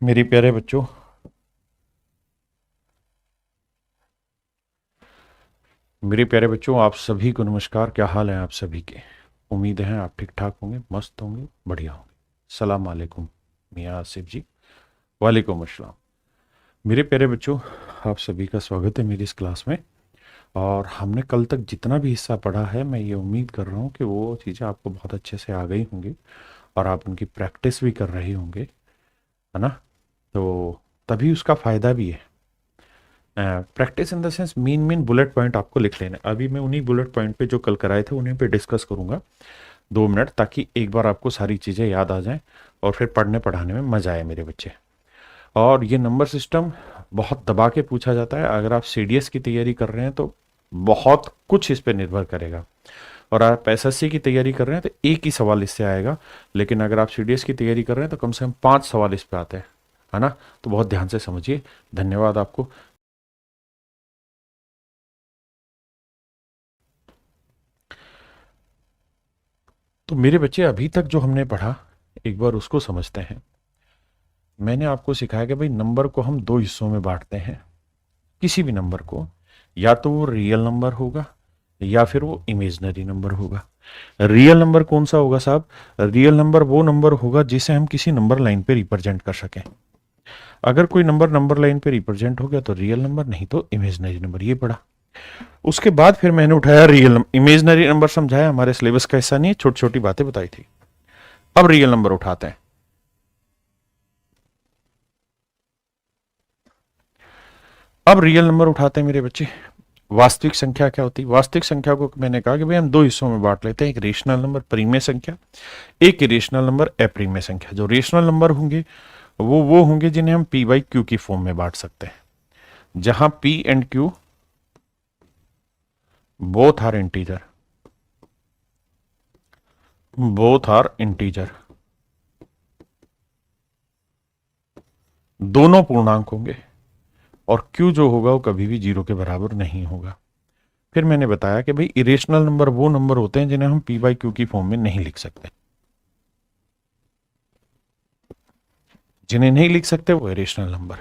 मेरे प्यारे बच्चों, आप सभी को नमस्कार। क्या हाल है आप सभी के? उम्मीद है आप ठीक ठाक होंगे, मस्त होंगे, बढ़िया होंगे। सलाम वालेकुम मियाँ आसिफ जी। वालेकुम अस्सलाम। मेरे प्यारे बच्चों, आप सभी का स्वागत है मेरी इस क्लास में। और हमने कल तक जितना भी हिस्सा पढ़ा है, मैं ये उम्मीद कर रहा हूँ कि वो चीज़ें आपको बहुत अच्छे से आ गई होंगी और आप उनकी प्रैक्टिस भी कर रहे होंगे, है ना? तो तभी उसका फ़ायदा भी है। Practice in the sense main main bullet point आपको लिख लेना है। अभी मैं उन्हीं बुलेट पॉइंट पे जो कल कराए थे उन्हीं पे डिस्कस करूंगा 2 मिनट, ताकि एक बार आपको सारी चीज़ें याद आ जाएं और फिर पढ़ने पढ़ाने में मज़ा आए मेरे बच्चे। और ये नंबर सिस्टम बहुत दबा के पूछा जाता है। अगर आप सीडीएस की तैयारी कर रहे हैं तो बहुत कुछ इस पर निर्भर करेगा, और आप एसएससी की तैयारी कर रहे हैं तो एक ही सवाल इससे आएगा। लेकिन अगर आप सीडीएस की तैयारी कर रहे हैं तो कम से कम 5 सवाल इस पे आते हैं, है ना? तो बहुत ध्यान से समझिए। धन्यवाद आपको। तो मेरे बच्चे, अभी तक जो हमने पढ़ा एक बार उसको समझते हैं। मैंने आपको सिखाया कि भाई नंबर को हम 2 हिस्सों में बांटते हैं। किसी भी नंबर को, या तो वो रियल नंबर होगा या फिर वो इमेजनरी नंबर होगा। रियल नंबर कौन सा होगा साहब? रियल नंबर वो नंबर होगा जिसे हम किसी नंबर लाइन पे रिप्रेजेंट कर सकें। अगर कोई नंबर नंबर लाइन पे रिप्रेजेंट हो गया तो रियल नंबर, नहीं तो इमेजनरी नंबर। ये पढ़ा। उसके बाद फिर मैंने उठाया रियल नंबर। इमेजनरी नंबर समझाया, हमारे सिलेबस का हिस्सा नहीं है, छोटी छोटी बातें बताई थी। अब रियल नंबर उठाते हैं। अब रियल नंबर उठाते हैं मेरे बच्चे। वास्तविक संख्या क्या होती है? वास्तविक संख्या को मैंने कहा कि भाई हम 2 हिस्सों में बांट लेते हैं। एक रेशनल नंबर, परिमेय संख्या, एक इरेशनल नंबर, अपरिमेय संख्या। जो रेशनल नंबर होंगे वो होंगे जिन्हें हम पी बाई क्यू की फॉर्म में बांट सकते हैं, जहां P and Q both are integer. Both are integer, दोनों पूर्णांक होंगे, और क्यू जो होगा वो कभी भी 0 के बराबर नहीं होगा। फिर मैंने बताया कि भाई इरेशनल नंबर वो नंबर होते हैं जिन्हें हम पी बाई क्यू की फॉर्म में नहीं लिख सकते। जिन्हें नहीं लिख सकते वो इरेशनल नंबर।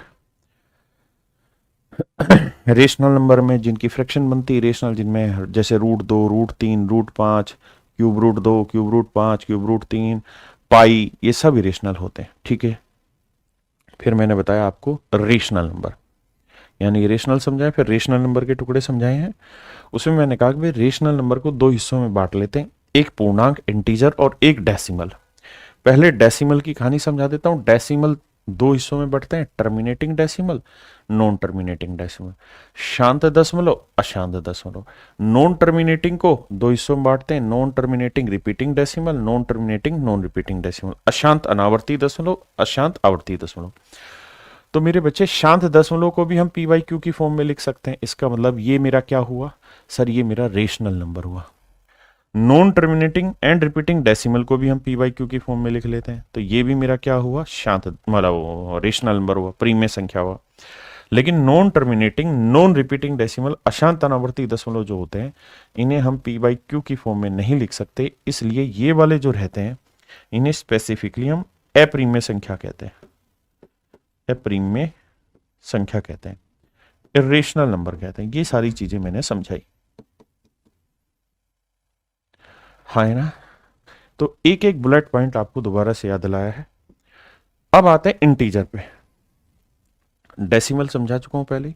रेशनल नंबर में जिनकी फ्रैक्शन बनती है रेशनल, जिनमें जैसे √2, √3, √5, क्यूब √2, क्यूब √5, क्यूब √3, पाई, ये सब इरेशनल होते हैं। ठीक है। फिर मैंने बताया आपको रेशनल नंबर, यानी रेशनल समझाए, फिर रेशनल नंबर के टुकड़े समझाए हैं। उसमें मैंने कहा कि भाई रेशनल नंबर को 2 हिस्सों में बांट लेते हैं, एक पूर्णांक इंटीजर और एक डेसिमल। पहले डेसिमल की कहानी समझा देता हूं। डेसिमल 2 हिस्सों में बढ़ते हैं, terminating decimal, non terminating decimal. शांत दशमलव, अशांत दशमलव। नॉन टर्मिनेटिंग को 2 हिस्सों में बांटते हैं, non terminating repeating decimal, non terminating non repeating decimal. अशांत अनावर्ती दशमलव, अशांत आवर्ती दशमलव। तो मेरे बच्चे, शांत दशमलव को भी हम पी बाई क्यू की फॉर्म में लिख सकते हैं। इसका मतलब ये मेरा क्या हुआ सर? ये मेरा रेशनल नंबर हुआ। Non terminating and repeating decimal को भी हम पी बाई क्यू की फॉर्म में लिख लेते हैं, तो ये भी मेरा क्या हुआ? शांत, मतलब रेशनल नंबर हुआ, परिमेय संख्या हुआ। लेकिन non terminating non repeating decimal, अशांत अनावर्ती दशमलव जो होते हैं, इन्हें हम पी बाई क्यू की फॉर्म में नहीं लिख सकते। इसलिए ये वाले जो रहते हैं इन्हें स्पेसिफिकली हम अपरिमेय संख्या कहते हैं। अपरिमेय संख्या कहते हैं, इरेशनल नंबर कहते हैं। ये सारी चीजें मैंने समझाई, हाँ है ना? तो एक एक बुलेट पॉइंट आपको दोबारा से याद दिलाया है। अब आते हैं इंटीजर पे। डेसिमल समझा चुका हूं पहले,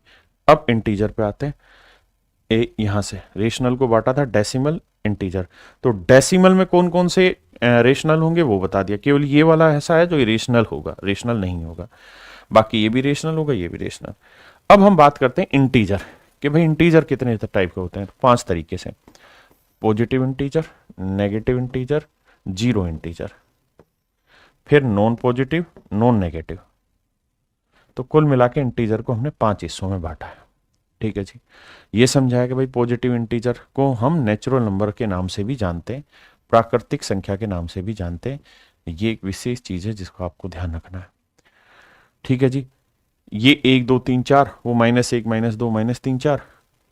अब इंटीजर पे आते हैं। यहां से रेशनल को बांटा था डेसिमल, इंटीजर। तो डेसिमल में कौन कौन से रेशनल होंगे वो बता दिया। केवल ये वाला ऐसा है जो इरेशनल होगा, रेशनल नहीं होगा। बाकी ये भी रेशनल होगा, ये भी रेशनल। अब हम बात करते हैं इंटीजर, कि भाई इंटीजर कितने टाइप के होते हैं? 5 तरीके से। Positive integer, negative integer, zero integer, फिर नॉन पॉजिटिव, नॉन नेगेटिव। तो कुल मिला के इंटीजर को हमने 5 हिस्सों में बांटा है। ठीक है जी। ये समझाया कि भाई पॉजिटिव इंटीजर को हम नेचुरल नंबर के नाम से भी जानते हैं, प्राकृतिक संख्या के नाम से भी जानते हैं। ये एक विशेष चीज है जिसको आपको ध्यान रखना है। ठीक है जी। ये 1, 2, 3, 4, वो -1, -2, -3, 4,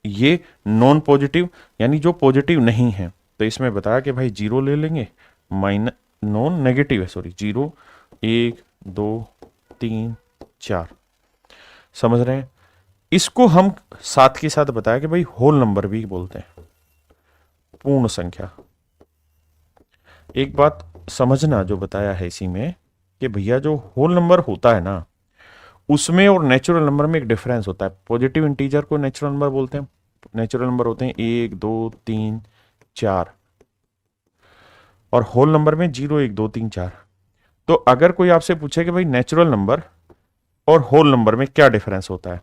ये नॉन पॉजिटिव, यानी जो पॉजिटिव नहीं है। तो इसमें बताया कि भाई 0 ले लेंगे, माइनस, नॉन नेगेटिव है, सॉरी, 0, 1, 2, 3 4, समझ रहे हैं? इसको हम साथ के साथ बताया कि भाई होल नंबर भी बोलते हैं, पूर्ण संख्या। एक बात समझना जो बताया है इसी में कि भैया जो होल नंबर होता है ना, उसमें और नेचुरल नंबर में एक डिफरेंस होता है। पॉजिटिव इंटीजर को नेचुरल नंबर बोलते हैं, नेचुरल नंबर होते हैं 1 2 3 4, और होल नंबर में 0 1 2 3 4। तो अगर कोई आपसे पूछे कि भाई नेचुरल नंबर और होल नंबर में क्या डिफरेंस होता है,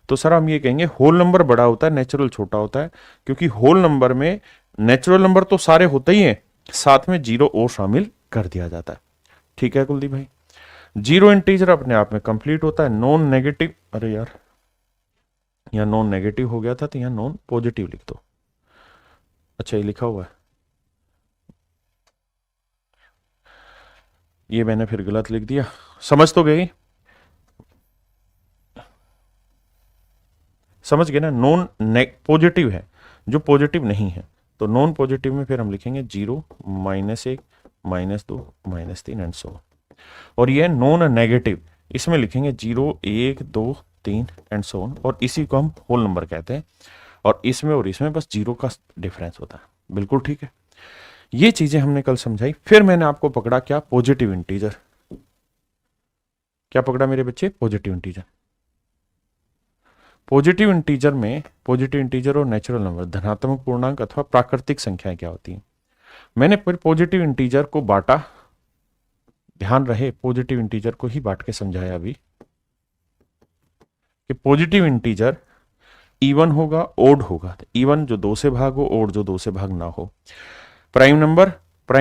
तो सर हम ये कहेंगे होल नंबर बड़ा होता है, नेचुरल छोटा होता है, क्योंकि होल नंबर में नेचुरल नंबर तो सारे होते ही हैं, साथ में 0 और शामिल कर दिया जाता है। ठीक है कुलदीप भाई? 0 इंटीजर अपने आप में कंप्लीट होता है, नॉन नेगेटिव, अरे यार यहां नॉन नेगेटिव हो गया था तो यहां नॉन पॉजिटिव लिख दो। अच्छा ये लिखा हुआ है, ये मैंने फिर गलत लिख दिया, समझ तो गई? समझ गए ना? नॉन पॉजिटिव है जो पॉजिटिव नहीं है, तो नॉन पॉजिटिव में फिर हम लिखेंगे 0 -1 -2 -3 एंड सो। और ये नॉन नेगेटिव, इसमें लिखेंगे 0 1 2 3 एंड सो ऑन, और इसी को हम होल नंबर कहते हैं। और इसमें बस 0 का डिफरेंस होता है। बिल्कुल ठीक है, ये चीजें हमने कल समझाई। फिर मैंने आपको पकड़ा क्या? Positive integer. क्या पकड़ा मेरे बच्चे? Positive integer. पॉजिटिव इंटीजर में पॉजिटिव इंटीजर और नेचुरल नंबर, धनात्मक पूर्णांक अथवा प्राकृतिक संख्याएं क्या होती हैं। मैंने फिर पॉजिटिव इंटीजर को बांटा, ध्यान रहे पॉजिटिव इंटीजर को ही बांट के समझाया अभी, कि पॉजिटिव इंटीजर इवन होगा, ओड होगा। इवन जो 2 से भाग हो, ओड जो 2 से भाग ना हो। प्राइम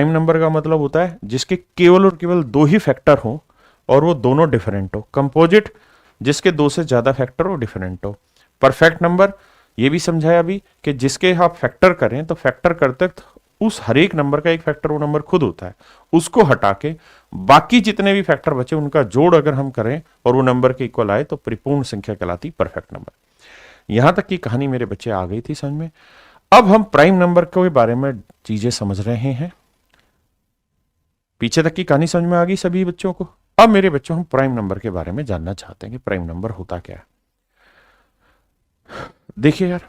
नंबर का मतलब होता है जिसके केवल और केवल 2 ही फैक्टर हो और वो दोनों डिफरेंट हो। कंपोजिट जिसके 2 से ज्यादा फैक्टर हो, डिफरेंट हो। परफेक्ट नंबर ये भी समझाया अभी कि जिसके आप फैक्टर करें तो फैक्टर करते उस हर एक नंबर का एक फैक्टर वो नंबर खुद होता है, उसको हटा के बाकी जितने भी फैक्टर बचे उनका जोड़ अगर हम करें और वो नंबर के इक्वल आए तो परिपूर्ण संख्या कहलाती परफेक्ट नंबर। यहां तक की कहानी मेरे बच्चे आ गई थी समझ में। अब हम प्राइम नंबर के बारे में चीजें समझ रहे हैं। पीछे तक की कहानी समझ में आ गई सभी बच्चों को? अब मेरे बच्चों हम प्राइम नंबर के बारे में जानना चाहते हैं कि प्राइम नंबर होता क्या है। देखिए यार,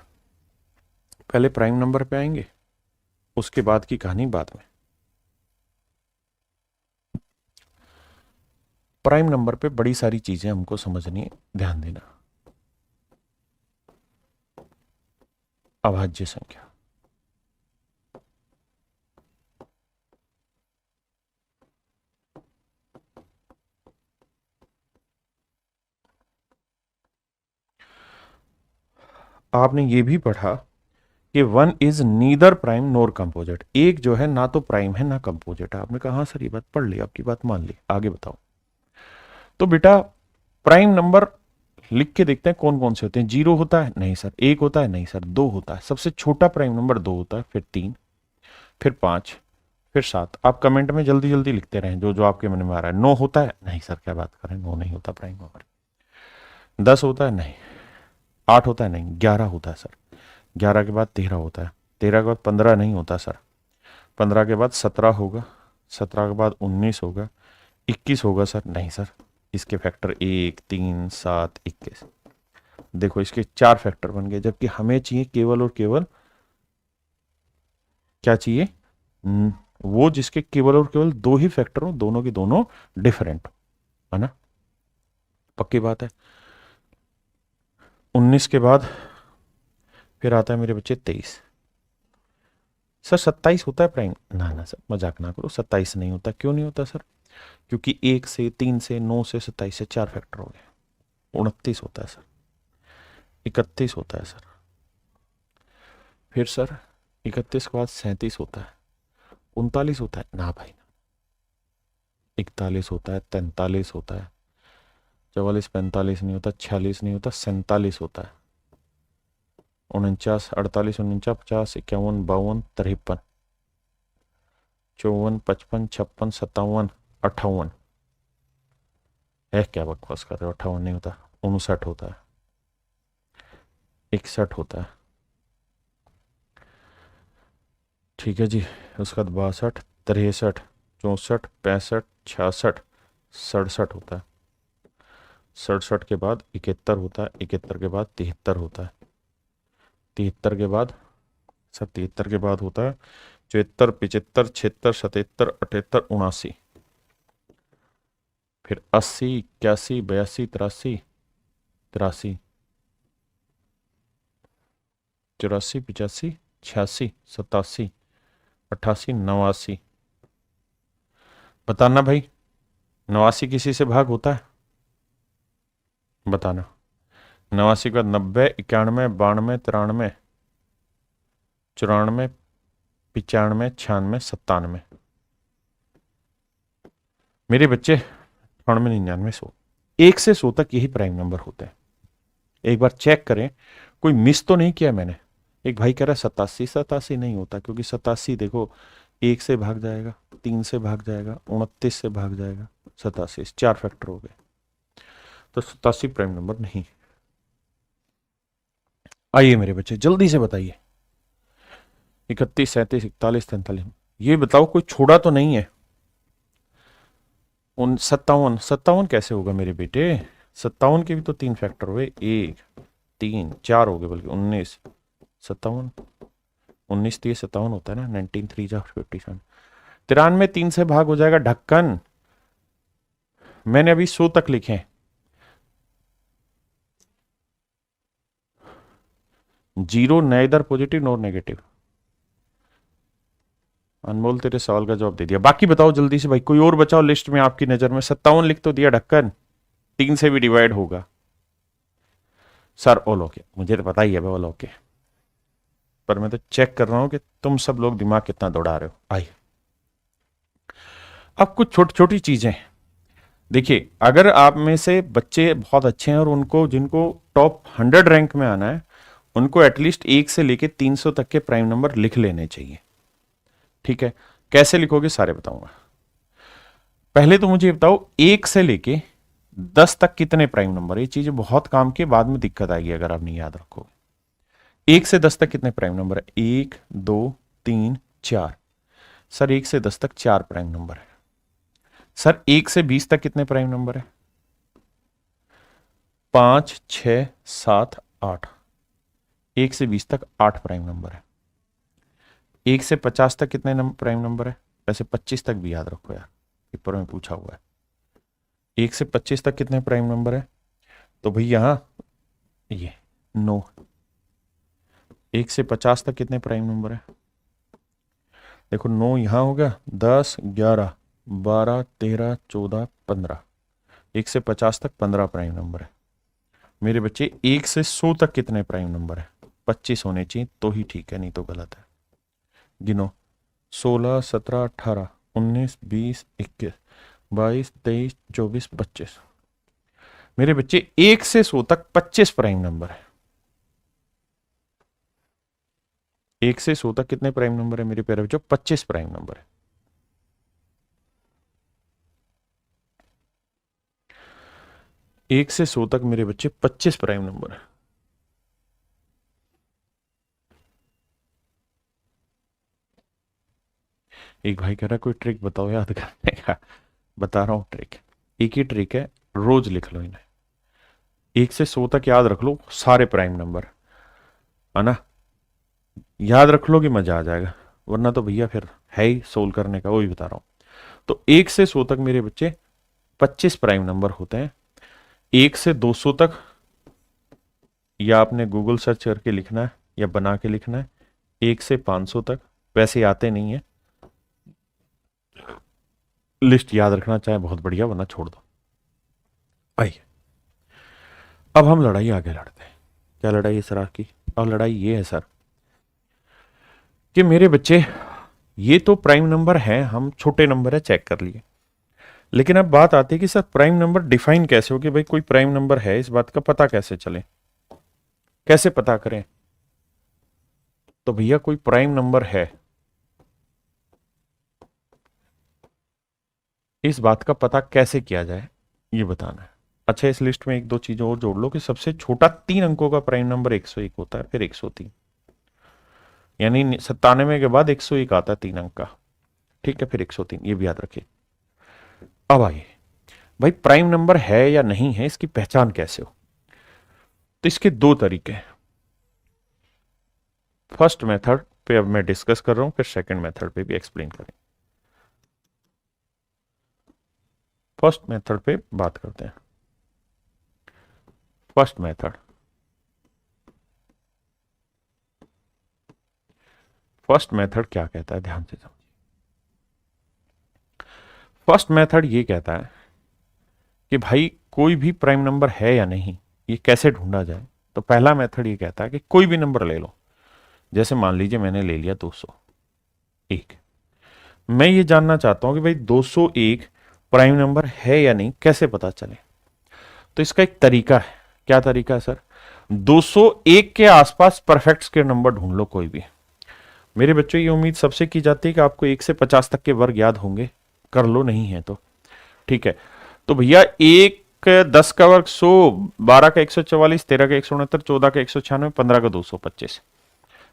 पहले प्राइम नंबर पे आएंगे, उसके बाद की कहानी बाद में। प्राइम नंबर पे बड़ी सारी चीजें हमको समझनी है, ध्यान देना। अभाज्य संख्या, आपने ये भी पढ़ा कि 1 is neither prime NOR composite. एक जो है ना तो प्राइम है ना कंपोजिट है। आपने कहा हाँ सर ये बात पढ़ ली, आपकी बात मान ली, आगे बताओ। तो बेटा प्राइम नंबर लिख के देखते हैं कौन कौन से होते हैं। 0 होता है? नहीं सर। 1 होता है? नहीं सर। 2 होता है? सबसे छोटा प्राइम नंबर 2 होता है, फिर 3, फिर 5, फिर 7। आप कमेंट में जल्दी जल्दी लिखते रहें जो जो आपके मन में आ रहा है। 9 होता है? नहीं सर, क्या बात कर रहे हैं, 9 नहीं होता प्राइम नंबर। 10 होता है? नहीं। 8 होता है? नहीं। 11 होता है सर। 11 के बाद 13 होता है। 13 के बाद 15 नहीं होता सर। 15 के बाद 17 होगा। 17 के बाद 19 होगा। 21 होगा सर? नहीं सर। इसके फैक्टर 1 3 7 21। देखो इसके 4 फैक्टर बन गए, जबकि हमें चाहिए केवल और केवल क्या चाहिए? वो जिसके केवल और केवल 2 ही फैक्टर हो, दोनों के दोनों डिफरेंट हो, है ना? पक्की बात है। 19 के बाद फिर आता है मेरे बच्चे 23। सर 27 होता है प्राइम? ना ना सर, मजाक ना करो, 27 नहीं होता। क्यों नहीं होता सर? क्योंकि 1 से 3 से 9 से 27 से 4 फैक्टर हो गए। 29 होता है सर। 31 होता है सर। फिर सर 31 के बाद 37 होता है। 39 होता है? ना भाई ना। 41 होता है, 43 होता है, 44 45 नहीं होता, 46 नहीं होता, 47 होता है, 49 48 49 50 51 52 53 54 55 56 57 58। है क्या बकवास कर रहे हो? 58 नहीं होता। 59 होता है। 61 होता है। ठीक है जी। उसके बाद 62 63 64 65 66 67 होता है। 67 के बाद 71 होता है, 71 के बाद 73 होता है, 73 के बाद सर 73 के बाद होता है 74, 75, 76, 77, 78, 79, फिर 80, 81, 82, 83, 83, 84, 85, 86, 87, 88, 89। बताना भाई, 89 किसी से भाग होता है? बताना। 89 का 90, 91, 92, 93, 94, 95, 96, 97। मेरे बच्चे 98, 99, 100, 1 से 100 तक यही प्राइम नंबर होते हैं। एक बार चेक करें, कोई मिस तो नहीं किया मैंने। एक भाई कह रहा है 87, 87 नहीं होता, क्योंकि 87 देखो 1 से भाग जाएगा, 3 से भाग जाएगा, 29 से भाग जाएगा, 87, 4 फैक्टर हो गए, तो 87 प्राइम नंबर नहीं। आइए मेरे बच्चे जल्दी से बताइए, 31, 37, 41, 43, ये बताओ कोई छोड़ा तो नहीं है? 57, 57 कैसे होगा मेरे बेटे? 57 के भी तो 3 फैक्टर हुए, 1, 3, 4 हो गए, बल्कि 19, 57, 19 तो ये 57 होता है ना, 19, 3 जा 57, 93 3 से भाग हो जाएगा ढक्कन। मैंने अभी 100 तक लिखे हैं। Zero neither positive nor negative. Anmol तेरे सवाल का जवाब दे दिया, बाकी बताओ जल्दी से भाई, कोई और बचाओ लिस्ट में आपकी नजर में। 57 लिख तो दिया ढक्कन, 3 से भी डिवाइड होगा। सर ऑल ओके, मुझे तो पता ही है ऑल ओके, पर मैं तो चेक कर रहा हूं कि तुम सब लोग दिमाग कितना दौड़ा रहे हो। आइए अब कुछ छोटी छोटी चीजें देखिए, अगर आप में से बच्चे बहुत अच्छे हैं और उनको जिनको टॉप 100 रैंक में आना है, उनको एटलीस्ट 1 से लेके 300 तक के प्राइम नंबर लिख लेने चाहिए। ठीक है, कैसे लिखोगे सारे बताऊंगा। पहले तो मुझे बताओ 1 से लेके 10 तक कितने प्राइम नंबर। ये चीजें बहुत काम के, बाद में दिक्कत आएगी अगर आप नहीं याद रखोगे। 1 से 10 तक कितने प्राइम नंबर है? 1, 2, 3, 4। सर 1 से 10 तक 4 प्राइम नंबर है। सर 1 से 20 तक कितने प्राइम नंबर है? 5, 6, 7, 8। 1 से 20 तक 8 प्राइम नंबर है। 1 से 50 तक कितने प्राइम नंबर है? वैसे 25 तक भी याद रखो यार, पेपर में पूछा हुआ है। 1 से 25 तक कितने प्राइम नंबर है? तो भाई यहां ये 9। 1 से 50 तक कितने प्राइम नंबर है? देखो 9 यहां हो गया, 10, 11, 12, 13, 14, 15। 1 से 50 तक 15 प्राइम नंबर है। मेरे बच्चे 1 से 100 तक कितने प्राइम नंबर है? 25 होने चाहिए तो ही ठीक है, नहीं तो गलत है। गिनो, 16, 17, 18, 19, 20, 21, 22, 23, 24, 25। मेरे बच्चे 1 से 100 तक 25 प्राइम नंबर है। 1 से 100 तक कितने प्राइम नंबर है मेरे प्यारे बच्चों? 25 प्राइम नंबर है। एक से 100 तक मेरे बच्चे 25 प्राइम नंबर है। एक भाई कह रहा है कोई ट्रिक बताओ याद करने का। बता रहा हूं ट्रिक, एक ही ट्रिक है, रोज लिख लो इन्हें। 1 से 100 तक याद रख लो सारे प्राइम नंबर, है ना? याद रख लो कि मजा आ जाएगा, वरना तो भैया फिर है ही सोल्व करने का, वो भी बता रहा हूं। तो 1 से 100 तक मेरे बच्चे 25 प्राइम नंबर होते हैं। 1 से 200 तक या आपने गूगल सर्च करके लिखना है या बना के लिखना है। 1 से 500 तक वैसे आते नहीं है, लिस्ट याद रखना चाहे बहुत बढ़िया, वरना छोड़ दो। आइए अब हम लड़ाई आगे लड़ते हैं। क्या लड़ाई है सर आपकी? अब लड़ाई ये है सर कि मेरे बच्चे ये तो प्राइम नंबर है, हम छोटे नंबर है चेक कर लिए, लेकिन अब बात आती है कि सर प्राइम नंबर डिफाइन कैसे हो कि भाई कोई प्राइम नंबर है, इस बात का पता कैसे चले, कैसे पता करें? तो भैया कोई प्राइम नंबर है, इस बात का पता कैसे किया जाए ये बताना है। अच्छा, इस लिस्ट में एक दो चीजें और जोड़ लो कि सबसे छोटा 3 अंकों का प्राइम नंबर 101 होता है, फिर 103, यानी 97 के बाद 101 आता है 3 अंक का। ठीक है, फिर 103, ये भी याद रखिए। अब आइए भाई प्राइम नंबर है या नहीं है, इसकी पहचान कैसे हो? तो इसके दो तरीके हैं। फर्स्ट मेथड पे अब मैं डिस्कस कर रहा हूं, फिर सेकंड मेथड पे भी एक्सप्लेन करें। फर्स्ट मेथड पे बात करते हैं। फर्स्ट मेथड, फर्स्ट मेथड क्या कहता है, ध्यान से समझिए। फर्स्ट मेथड ये कहता है कि भाई कोई भी प्राइम नंबर है या नहीं, ये कैसे ढूंढा जाए। तो पहला मेथड ये कहता है कि कोई भी नंबर ले लो। जैसे मान लीजिए मैंने ले लिया 201। मैं ये जानना चाहता हूं कि भाई 201 प्राइम नंबर है या नहीं, कैसे पता चले। तो इसका एक तरीका है। क्या तरीका है सर? 201 के आसपास परफेक्ट स्क्वायर नंबर ढूंढ लो कोई भी। मेरे बच्चों, ये उम्मीद सबसे की जाती है कि आपको 1 से 50 तक के वर्ग याद होंगे, कर लो, नहीं है तो ठीक है। तो भैया 1 10 का वर्ग 100, 12 का 144, 13 का 169, 14 का 196, 15 का 225,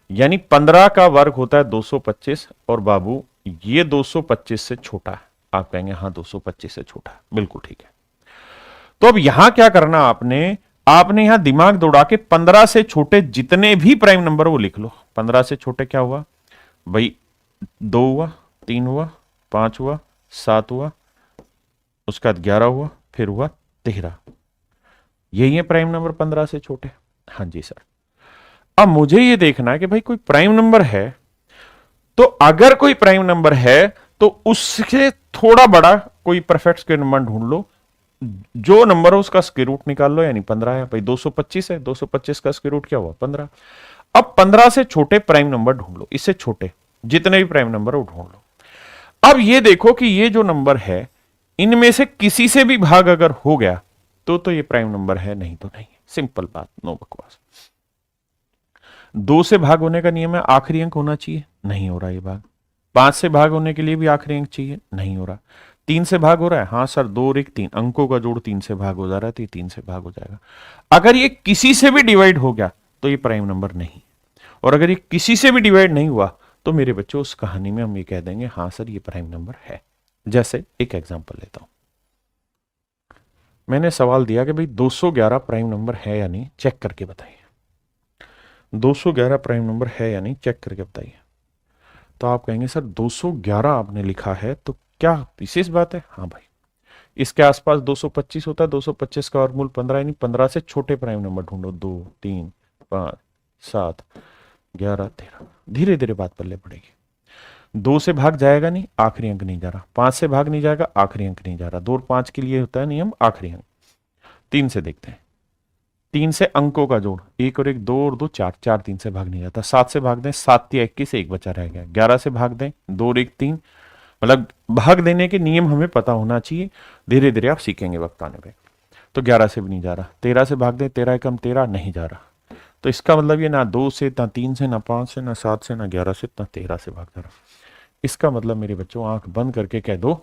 यानी 15 का वर्ग होता है 225। और बाबू ये 225 से छोटा है। आप कहेंगे हाँ 225 से छोटा है, बिल्कुल ठीक है। तो अब यहां क्या करना आपने, आपने यहां दिमाग दौड़ा के 15 से छोटे जितने भी प्राइम नंबर वो लिख लो। 15 से छोटे क्या हुआ भाई? 2 हुआ, 3 हुआ, 5 हुआ, 7 हुआ, उसके बाद 11 हुआ, फिर हुआ 13। यही है प्राइम नंबर 15 से छोटे। हाँ जी सर। अब मुझे ये देखना है कि भाई कोई प्राइम नंबर है, तो अगर कोई प्राइम नंबर है तो उससे थोड़ा बड़ा कोई परफेक्ट स्क्वायर नंबर ढूंढ लो। जो नंबर हो उसका स्क्वायर रूट निकाल लो, यानी 15 है भाई। 225 है, 225 का स्क्वायर रूट क्या हुआ? 15। अब 15 से छोटे प्राइम नंबर ढूंढ लो, इससे छोटे जितने भी प्राइम नंबर हो ढूंढ लो। अब ये देखो कि ये जो नंबर है, इनमें से किसी से भी भाग अगर हो गया तो ये प्राइम नंबर है, नहीं तो नहीं। सिंपल बात, नो बकवास। 2 से भाग होने का नियम है आखिरी अंक होना चाहिए, नहीं हो रहा ये भाग। 5 से भाग होने के लिए भी आखिरी अंक चाहिए, नहीं हो रहा। 3 से भाग हो रहा है, हाँ सर 2 और 1 3 अंकों का जोड़ 3 से भाग हो जा रहा है, तो ये 3 से भाग हो जाएगा। अगर ये किसी से भी डिवाइड हो गया तो ये प्राइम नंबर नहीं। और अगर ये किसी से भी डिवाइड नहीं हुआ तो मेरे बच्चों उस कहानी में हम ये कह देंगे हाँ सर ये प्राइम नंबर है। जैसे एक एग्जांपल लेता हूं। मैंने सवाल दिया कि भाई 211 प्राइम नंबर है या नहीं, चेक करके बताइए। 211 प्राइम नंबर है या नहीं, चेक करके बताइए। तो आप कहेंगे सर 211 आपने लिखा है तो क्या विशेष बात है? हाँ भाई, इसके आसपास 225 होता है, 225 का वर्गमूल 15, यानी 15 से छोटे प्राइम नंबर ढूंढो। 2 3 5 7 11 13। धीरे धीरे बात पल्ले पड़ेगी। 2 से भाग जाएगा नहीं, आखिरी अंक नहीं जा रहा। 5 से भाग नहीं जाएगा, आखिरी अंक नहीं जा रहा। 2 और 5 के लिए होता है नियम आखिरी अंक। 3 से देखते हैं। 3 से अंकों का जोड़, 1 और 1 2 और 2 4, 4 3 से भाग नहीं जाता। 7 से भाग दें, 7 3 21, एक बचा रह गया। 11 से भाग दें, 2 और 1 3। मतलब भाग देने के नियम हमें पता होना चाहिए, धीरे धीरे आप सीखेंगे वक्त आने पे। तो 11 से भी नहीं जा रहा। 13 से भाग दें, 13 एकम 13, नहीं जा रहा। तो इसका मतलब ये ना 2 से, ना 3 से, ना 5 से, ना 7 से, ना 11 से, ना 13 से भाग जा रहा। इसका मतलब मेरे बच्चों आंख बंद करके कह दो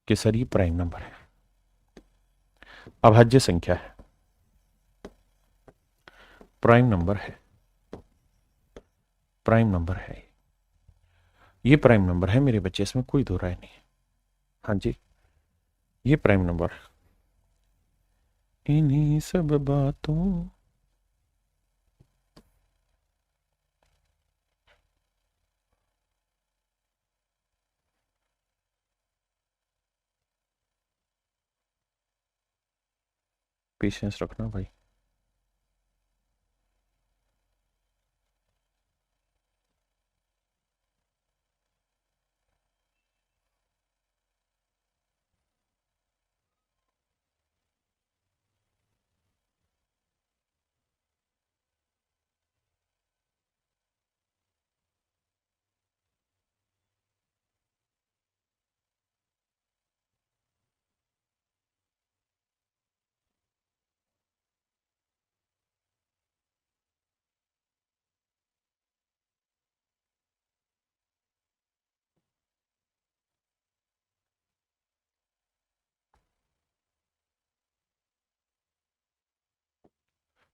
कि सर ये प्राइम नंबर है, अभाज्य संख्या है, प्राइम नंबर है, प्राइम नंबर है। ये प्राइम नंबर है मेरे बच्चे, इसमें कोई दो राय नहीं है। हाँ जी, ये प्राइम नंबर है। इन्हीं सब बातों पेशेंस रखना भाई।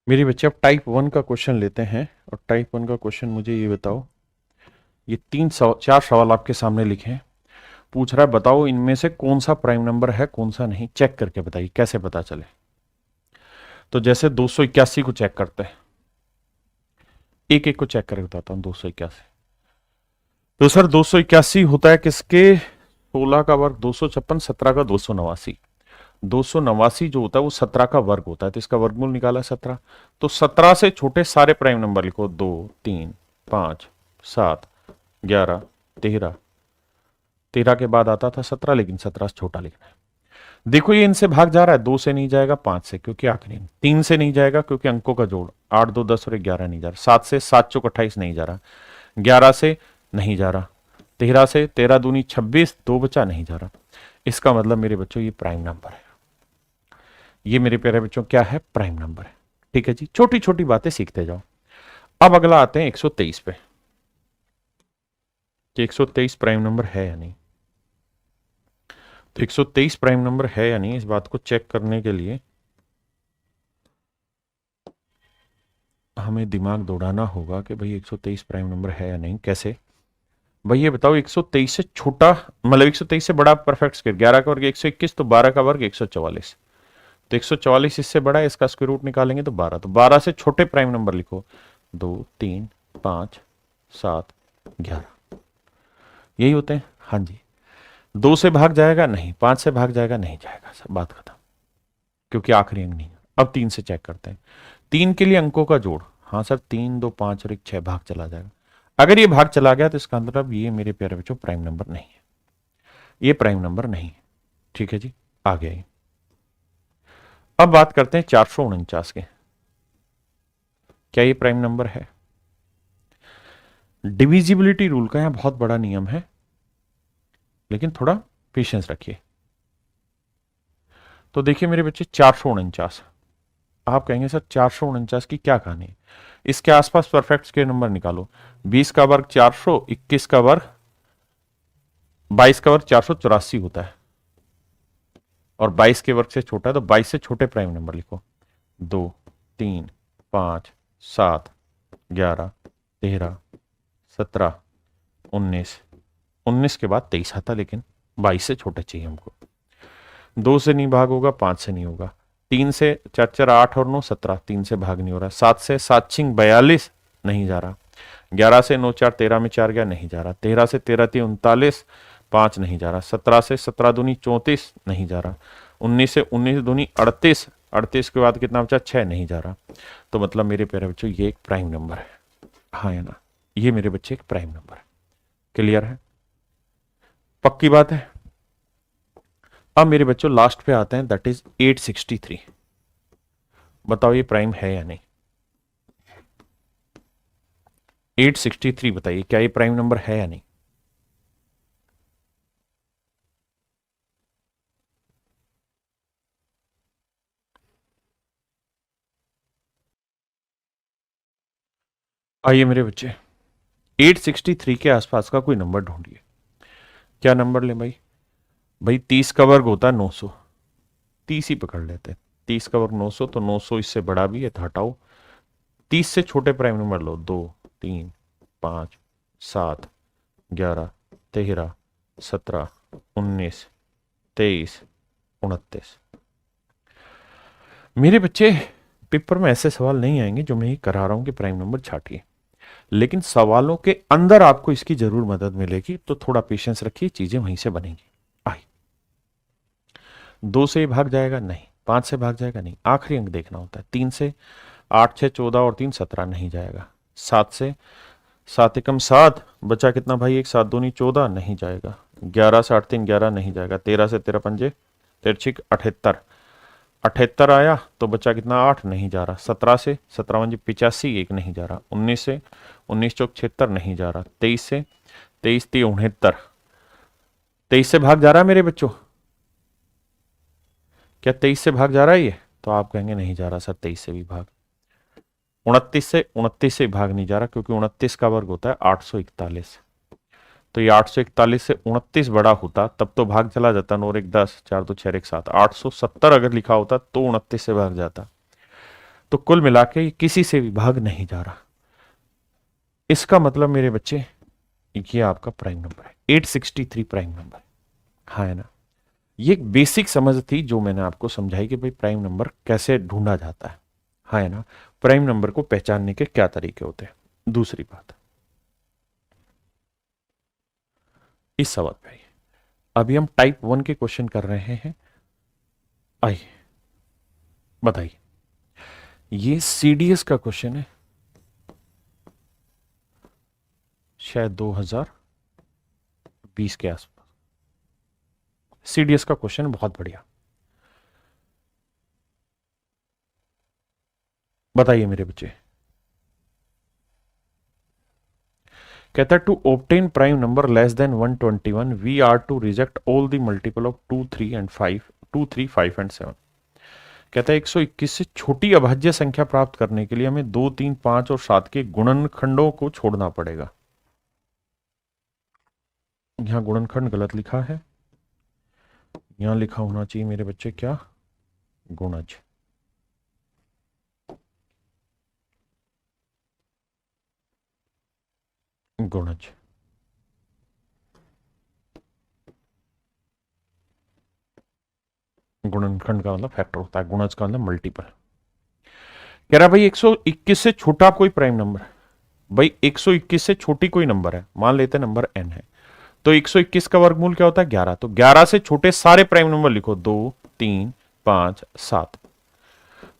मेरे बच्चे अब टाइप 1 का क्वेश्चन लेते हैं। और टाइप 1 का क्वेश्चन मुझे ये बताओ, ये 4 सवाल आपके सामने लिखे हैं। पूछ रहा है बताओ इनमें से कौन सा प्राइम नंबर है कौन सा नहीं, चेक करके बताइए कैसे पता चले। तो जैसे 281 को चेक करते हैं, एक एक को चेक करके बताता हूं। 281, तो सर 281 होता है किसके, 16 का वर्ग 256, 17 का 289। 289 जो होता है वो 17 का वर्ग होता है, तो इसका वर्गमूल निकाला 17। तो 17 से छोटे सारे प्राइम नंबर लिखो, 2, 3, 5, 7, 11, 13। 13 के बाद आता था 17, लेकिन 17 से छोटा लिखना है। देखो ये इनसे भाग जा रहा है, 2 से नहीं जाएगा, 5 से क्योंकि आखिरी, 3 से नहीं जाएगा क्योंकि अंकों का जोड़, 8, 2, 10 और 11 नहीं जा रहा, 7 से 7 चौक 28 नहीं जा रहा, 11 से नहीं जा रहा, 13 से 13 दूनी 26, 2 बचा नहीं जा रहा। इसका मतलब मेरे बच्चों ये प्राइम नंबर है, ये मेरे प्यारे बच्चों क्या है, प्राइम नंबर है। ठीक है जी, छोटी छोटी बातें सीखते जाओ। अब अगला आते हैं 123 पे, कि 123 प्राइम नंबर है या नहीं। तो 123 प्राइम नंबर है या नहीं, इस बात को चेक करने के लिए हमें दिमाग दौड़ाना होगा कि भाई 123 प्राइम नंबर है या नहीं। कैसे भाई, ये बताओ 123 से छोटा, मतलब 123 से बड़ा परफेक्ट स्क्वायर, 11 का वर्ग 121, तो 12 का वर्ग 144। तो 144 इससे बड़ा है, इसका स्क्वायर रूट निकालेंगे तो 12। तो 12 से छोटे प्राइम नंबर लिखो, 2, 3, 5, 7, 11, यही होते हैं। हाँ जी, 2 से भाग जाएगा नहीं, 5 से भाग जाएगा नहीं जाएगा, सब बात खत्म, क्योंकि आखिरी अंक नहीं। अब 3 से चेक करते हैं, 3 के लिए अंकों का जोड़, हाँ सर 3, 2, 5 और 1, 6 भाग चला जाएगा। अगर ये भाग चला गया तो इसका मतलब ये मेरे प्यारे बच्चों प्राइम नंबर नहीं है, ये प्राइम नंबर नहीं है। ठीक है जी, आ गया ये। अब बात करते हैं 449 के, क्या ये प्राइम नंबर है। डिविजिबिलिटी रूल का यहां बहुत बड़ा नियम है, लेकिन थोड़ा पेशेंस रखिए। तो देखिए मेरे बच्चे 449, आप कहेंगे सर 449 की क्या कहानी है, इसके आसपास परफेक्ट स्क्वायर नंबर निकालो। 20 का वर्ग 400, 21 का वर्ग, 22 का वर्ग 484 होता है, और 22 के वर्ग से छोटा है, तो 22 से छोटे प्राइम नंबर लिखो, 2, 3, 5, 7, 11, 13, 17, 19। 19 के बाद 23 आता, लेकिन 22 से छोटे चाहिए हमको। 2 से नहीं भाग होगा, 5 से नहीं होगा, 3 से 4, 4, 8 और 9, 17, 3 से भाग नहीं हो रहा, 7 से 7, 6, 42 नहीं जा रहा, 11 से 9, 4, 13 में 4 गया नहीं जा रहा, 13 से 13, 3, 39, 5 नहीं जा रहा, 17 से 17 दूनी 34 नहीं जा रहा, 19 से 19 दूनी 38, 38 के बाद कितना बचा, 6 नहीं जा रहा। तो मतलब मेरे प्यारे बच्चों ये एक प्राइम नंबर है, हाँ है ना, ये मेरे बच्चे एक प्राइम नंबर है। क्लियर है, पक्की बात है। अब मेरे बच्चों लास्ट पे आते हैं, दैट इज 863। बताओ ये प्राइम है या नहीं। 863 बताइए, क्या ये प्राइम नंबर है या नहीं। आइए मेरे बच्चे, 863 के आसपास का कोई नंबर ढूंढिए। क्या नंबर ले भाई, भाई 30 का वर्ग होता है 900, 30 ही पकड़ लेते हैं। 30 का वर्ग 900, तो 900 इससे बड़ा भी है, तो हटाओ। 30 से छोटे प्राइम नंबर लो, 2, 3, 5, 7, 11, 13, 17, 19, 23, 29। मेरे बच्चे पेपर में ऐसे सवाल नहीं आएंगे जो मैं ही करा रहा हूं कि प्राइम नंबर छाटिए, लेकिन सवालों के अंदर आपको इसकी जरूर मदद मिलेगी, तो थोड़ा पेशेंस रखिए, चीजें वहीं से बनेंगी। आई 2 से भाग जाएगा नहीं, 5 से भाग जाएगा नहीं, आखिरी अंक देखना होता है। 3 से 8, 6, 14 और 3, 17 नहीं जाएगा। 7 से 7 एकम 7, बचा कितना भाई, 1, 7 दूनी 14 नहीं जाएगा। 11 से 8, 3, 11 नहीं जाएगा। 13 से 13 पंजे 13, 78, 78 आया, तो बचा कितना, 8 नहीं जा रहा। 17 से 17 पंजे 85, 1 नहीं जा रहा। 19 से 19 चौक 76 नहीं जा रहा। 23 से 23, 3, 69, 23 से भाग जा रहा है मेरे बच्चों, क्या 23 से भाग जा रहा है ये, तो आप कहेंगे नहीं जा रहा सर 23 से भी भाग। 29 से भाग नहीं जा रहा, क्योंकि 29 का वर्ग होता है 841, तो ये 841 से 29 बड़ा होता तब तो भाग चला जाता, 9 1 10, 4 2 6 1 7, 870 अगर लिखा होता तो 29 से भाग जाता। तो कुल मिला के किसी से भी भाग नहीं जा रहा। इसका मतलब मेरे बच्चे ये आपका प्राइम नंबर है, 863 प्राइम नंबर है। हाँ है ना। ये एक बेसिक समझ थी जो मैंने आपको समझाई कि भाई प्राइम नंबर कैसे ढूंढा जाता है। हाँ है ना। प्राइम नंबर को पहचानने के क्या तरीके होते हैं। दूसरी बात, इस सवाल पे आइए। अभी हम टाइप 1 के क्वेश्चन कर रहे हैं। आइए बताइए, ये सीडीएस का क्वेश्चन है, शायद 2020 के आसपास। सीडीएस का क्वेश्चन बहुत बढ़िया। बताइए मेरे बच्चे। कहता है to obtain prime number less than 121 we are to reject all the multiple of 2 3 and 5, 2 3 5 and 7। कहता है 121 से छोटी अभाज्य संख्या प्राप्त करने के लिए हमें 2 3 5 और 7 के गुणनखंडों को छोड़ना पड़ेगा। यहां गुणनखंड गलत लिखा है, यहां लिखा होना चाहिए मेरे बच्चे क्या, गुणज। गुणज। गुणनखंड का मतलब फैक्टर होता है, गुणज का मतलब मल्टीपल। कह रहा भाई 121 से छोटा कोई प्राइम नंबर, भाई 121 से छोटी कोई नंबर है, मान लेते हैं नंबर n है, तो 121 का वर्गमूल क्या होता है 11, तो 11 से छोटे सारे प्राइम नंबर लिखो, 2 3 5 7।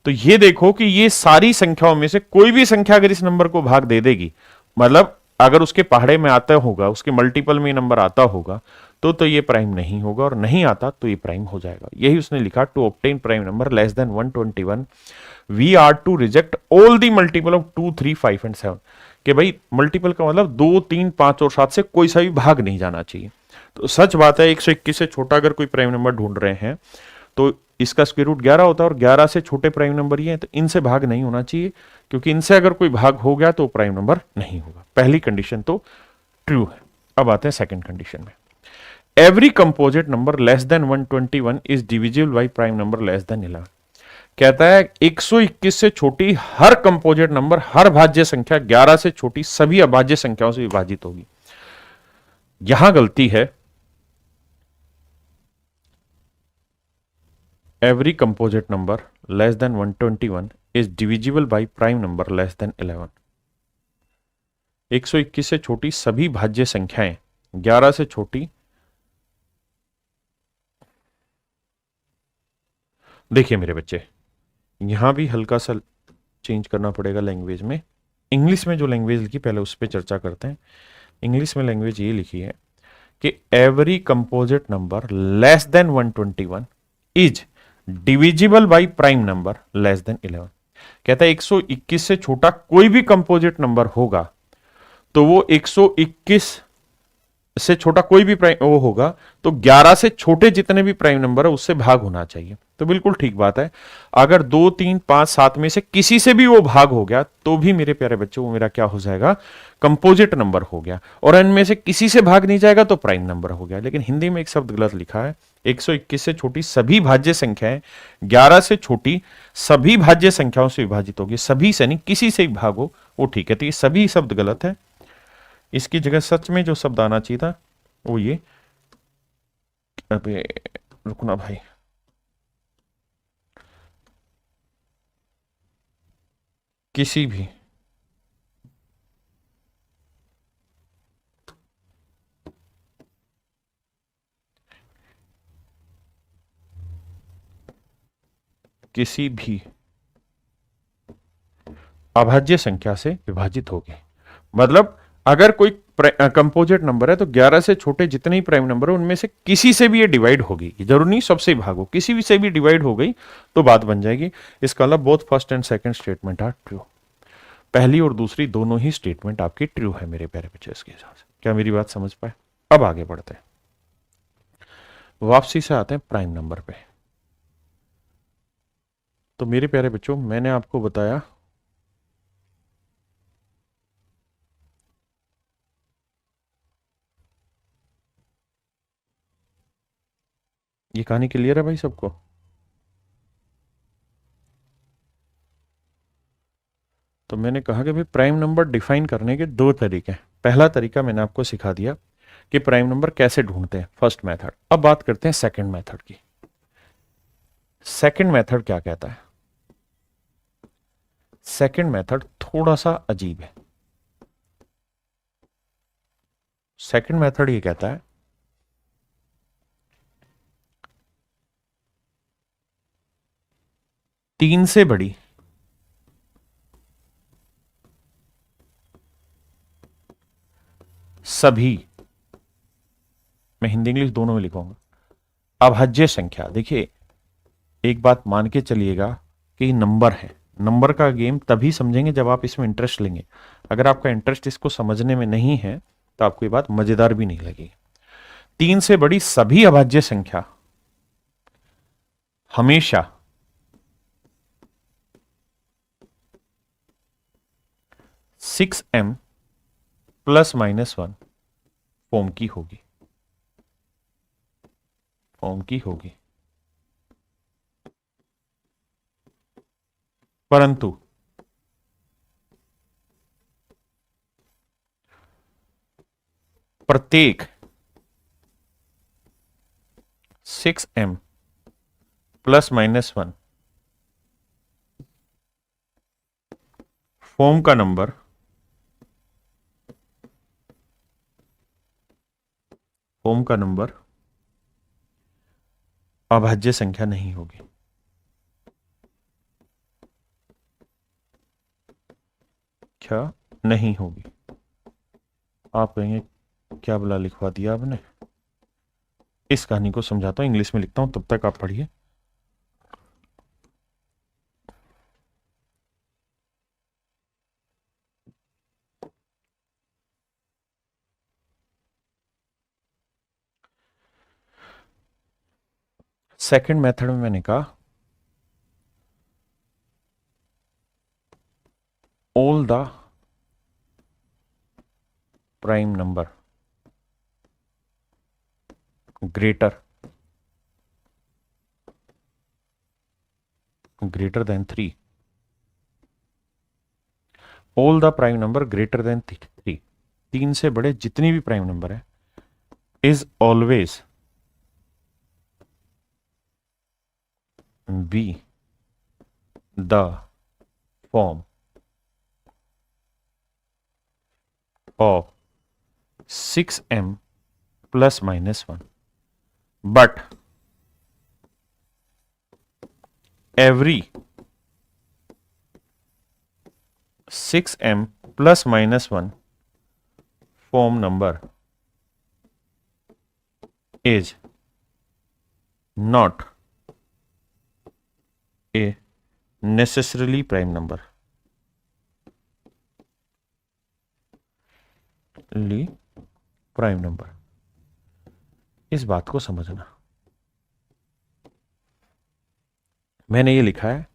तो ये देखो कि ये सारी संख्याओं में से कोई भी संख्या अगर इस नंबर को भाग दे देगी, मतलब अगर उसके पहाड़े में आता होगा, उसके मल्टीपल में नंबर आता होगा, तो ये प्राइम नहीं होगा, और नहीं आता तो ये प्राइम हो जाएगा। यही उसने लिखा, to obtain prime number less than 121 we are to reject all the multiple of 2 3 5 and 7। कि भाई मल्टीपल का मतलब 2 3 5 और 7 से कोई सा भी भाग नहीं जाना चाहिए। तो सच बात है 121 से छोटा अगर कोई प्राइम नंबर ढूंढ रहे हैं तो इसका स्क्वायर रूट 11 होता है, और 11 से छोटे प्राइम नंबर ये हैं, तो इनसे भाग नहीं होना चाहिए, क्योंकि इनसे अगर कोई भाग हो गया तो प्राइम नंबर नहीं होगा। पहली कंडीशन तो ट्रू है। अब आते हैं सेकंड कंडीशन में। Every composite number less than 121 is divisible by prime number less then 11। कहता है 121 से छोटी हर कंपोजिट नंबर, हर भाज्य संख्या 11 से छोटी सभी अभाज्य संख्याओं से विभाजित होगी। यहां गलती है, every composite number less than 121 is divisible by prime number less than 11। 121 से छोटी सभी भाज्य संख्याएं 11 से छोटी, देखिए मेरे बच्चे यहां भी हल्का सा चेंज करना पड़ेगा लैंग्वेज में। इंग्लिश में जो लैंग्वेज लिखी पहले उस पर चर्चा करते हैं। इंग्लिश में लैंग्वेज ये लिखी है कि every composite number less than 121 is divisible by prime number less then 11। कहता है 121 से छोटा कोई भी कंपोजिट नंबर होगा तो वो 121 से छोटा कोई भी प्राइम वो होगा तो 11 से छोटे जितने भी प्राइम नंबर है उससे भाग होना चाहिए। तो बिल्कुल ठीक बात है, अगर 2 3 5 7 में से किसी से भी वो भाग हो गया तो भी मेरे प्यारे बच्चों वो मेरा क्या हो जाएगा, कंपोजिट नंबर हो गया। और इनमें से किसी से भाग नहीं जाएगा तो प्राइम नंबर हो गया। लेकिन हिंदी में एक शब्द गलत लिखा है, 121 से छोटी सभी भाज्य संख्याएं 11 से छोटी सभी भाज्य संख्याओं से विभाजित होगी। सभी से नहीं, किसी से भी भाग हो वो ठीक है, तो ये सभी शब्द गलत है। इसकी जगह सच में जो शब्द आना चाहिए था वो ये, अबे रुकना भाई, किसी भी किसी भी अभाज्य संख्या से विभाजित होगी। मतलब अगर कोई कंपोजिट नंबर है तो 11 से छोटे जितने ही प्राइम नंबर है उनमें से किसी से भी ये डिवाइड होगी, जरूर नहीं सबसे भाग हो, किसी भी से भी डिवाइड हो गई तो बात बन जाएगी। इसका मतलब both first and second statement are true. पहली और दूसरी दोनों ही स्टेटमेंट आपकी ट्रू है मेरे प्यारे बच्चे। इसके हिसाब से क्या मेरी बात समझ पाए? अब आगे बढ़ते हैं, वापसी से आते हैं प्राइम नंबर पे। तो मेरे प्यारे बच्चों मैंने आपको बताया ये कहानी क्लियर है भाई सबको? तो मैंने कहा कि भाई प्राइम नंबर डिफाइन करने के दो तरीके हैं। पहला तरीका मैंने आपको सिखा दिया कि प्राइम नंबर कैसे ढूंढते हैं, फर्स्ट मेथड। अब बात करते हैं सेकंड मेथड की। सेकंड मेथड क्या कहता है? सेकंड मेथड थोड़ा सा अजीब है। सेकंड मेथड ये कहता है तीन से बड़ी सभी, मैं हिंदी इंग्लिश दोनों में लिखूंगा, अभाज्य संख्या। देखिए एक बात मान के चलिएगा कि नंबर है, नंबर का गेम तभी समझेंगे जब आप इसमें इंटरेस्ट लेंगे। अगर आपका इंटरेस्ट इसको समझने में नहीं है तो आपको ये बात मजेदार भी नहीं लगेगी। तीन से बड़ी सभी अभाज्य संख्या हमेशा (6m + -1) फॉर्म की होगी, परंतु प्रत्येक 6m + -1 फॉर्म का नंबर अभाज्य संख्या नहीं होगी। क्या नहीं होगी? आप कहेंगे क्या बुला लिखवा दिया आपने। इस कहानी को समझाता हूं, इंग्लिश में लिखता हूं, तब तक आप पढ़िए। सेकंड मेथड में मैंने कहा all the prime number greater than 3, all the prime number greater than 3, तीन से बड़े जितनी भी प्राइम नंबर है, is always be the form of 6m + -1, but every 6m + -1 form number is not a necessarily prime number. Prime number, इस बात को समझना। मैंने ये लिखा है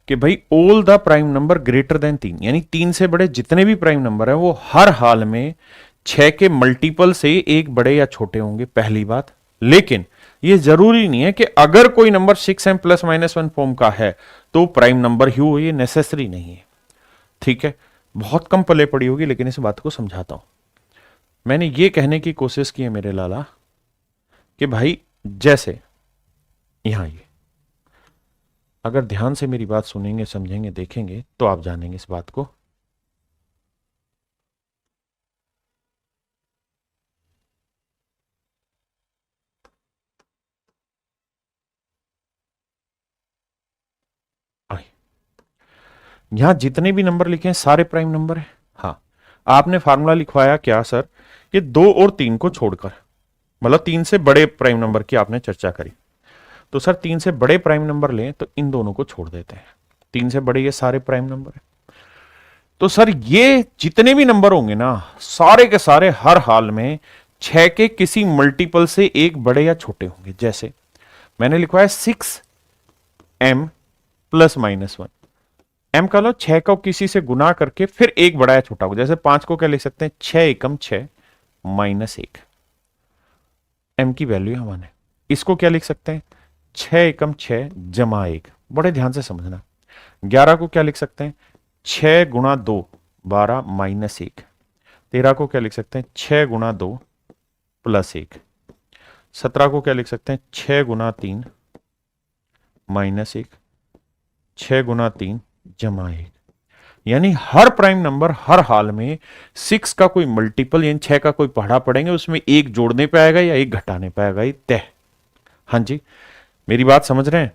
कि भाई all the prime number greater then 3, यानी 3 से बड़े जितने भी प्राइम नंबर हैं वो हर हाल में 6 के मल्टीपल से एक बड़े या छोटे होंगे, पहली बात। लेकिन ये जरूरी नहीं है कि अगर कोई नंबर 6m + -1 फॉर्म का है तो प्राइम नंबर ही हो, ये नेसेसरी नहीं है। ठीक है, बहुत कम पले पड़ी होगी, लेकिन इस बात को समझाता हूं। मैंने ये कहने की कोशिश की है मेरे लाला कि भाई जैसे यहां ये, अगर ध्यान से मेरी बात सुनेंगे, समझेंगे, देखेंगे तो आप जानेंगे इस बात को। यहां जितने भी नंबर लिखे हैं सारे प्राइम नंबर है। हाँ, आपने फार्मूला लिखवाया क्या सर कि 2 और 3 को छोड़कर, मतलब 3 से बड़े प्राइम नंबर की आपने चर्चा करी, तो सर 3 से बड़े प्राइम नंबर लें तो इन दोनों को छोड़ देते हैं। 3 से बड़े ये सारे प्राइम नंबर है, तो सर ये जितने भी नंबर होंगे ना सारे के सारे हर हाल में 6 के किसी मल्टीपल से एक बड़े या छोटे होंगे। जैसे मैंने लिखवाया 6m + -1, m का लो 6 को किसी से गुना करके फिर एक बड़ा या छोटा होगा। जैसे 5 को क्या लिख सकते हैं, 6 एकम 6 -1, m की वैल्यू है हमारे। इसको क्या लिख सकते हैं, 6 एकम 6 + 1, बड़े ध्यान से समझना। 11 को क्या लिख सकते हैं, 6 गुणा 2 12 माइनस 1। 13 को क्या लिख सकते हैं 6 गुणा 2 प्लस 1। 17 को क्या लिख सकते हैं 6 गुणा 3 माइनस 1। 6 गुणा 3 जमा 1। यानी हर प्राइम नंबर हर हाल में 6 का कोई मल्टीपल यानी 6 का कोई पढ़ा पड़ेंगे, उसमें एक जोड़ने पे आएगा या एक घटाने पे आएगा, ये तय। हाँ जी, मेरी बात समझ रहे हैं।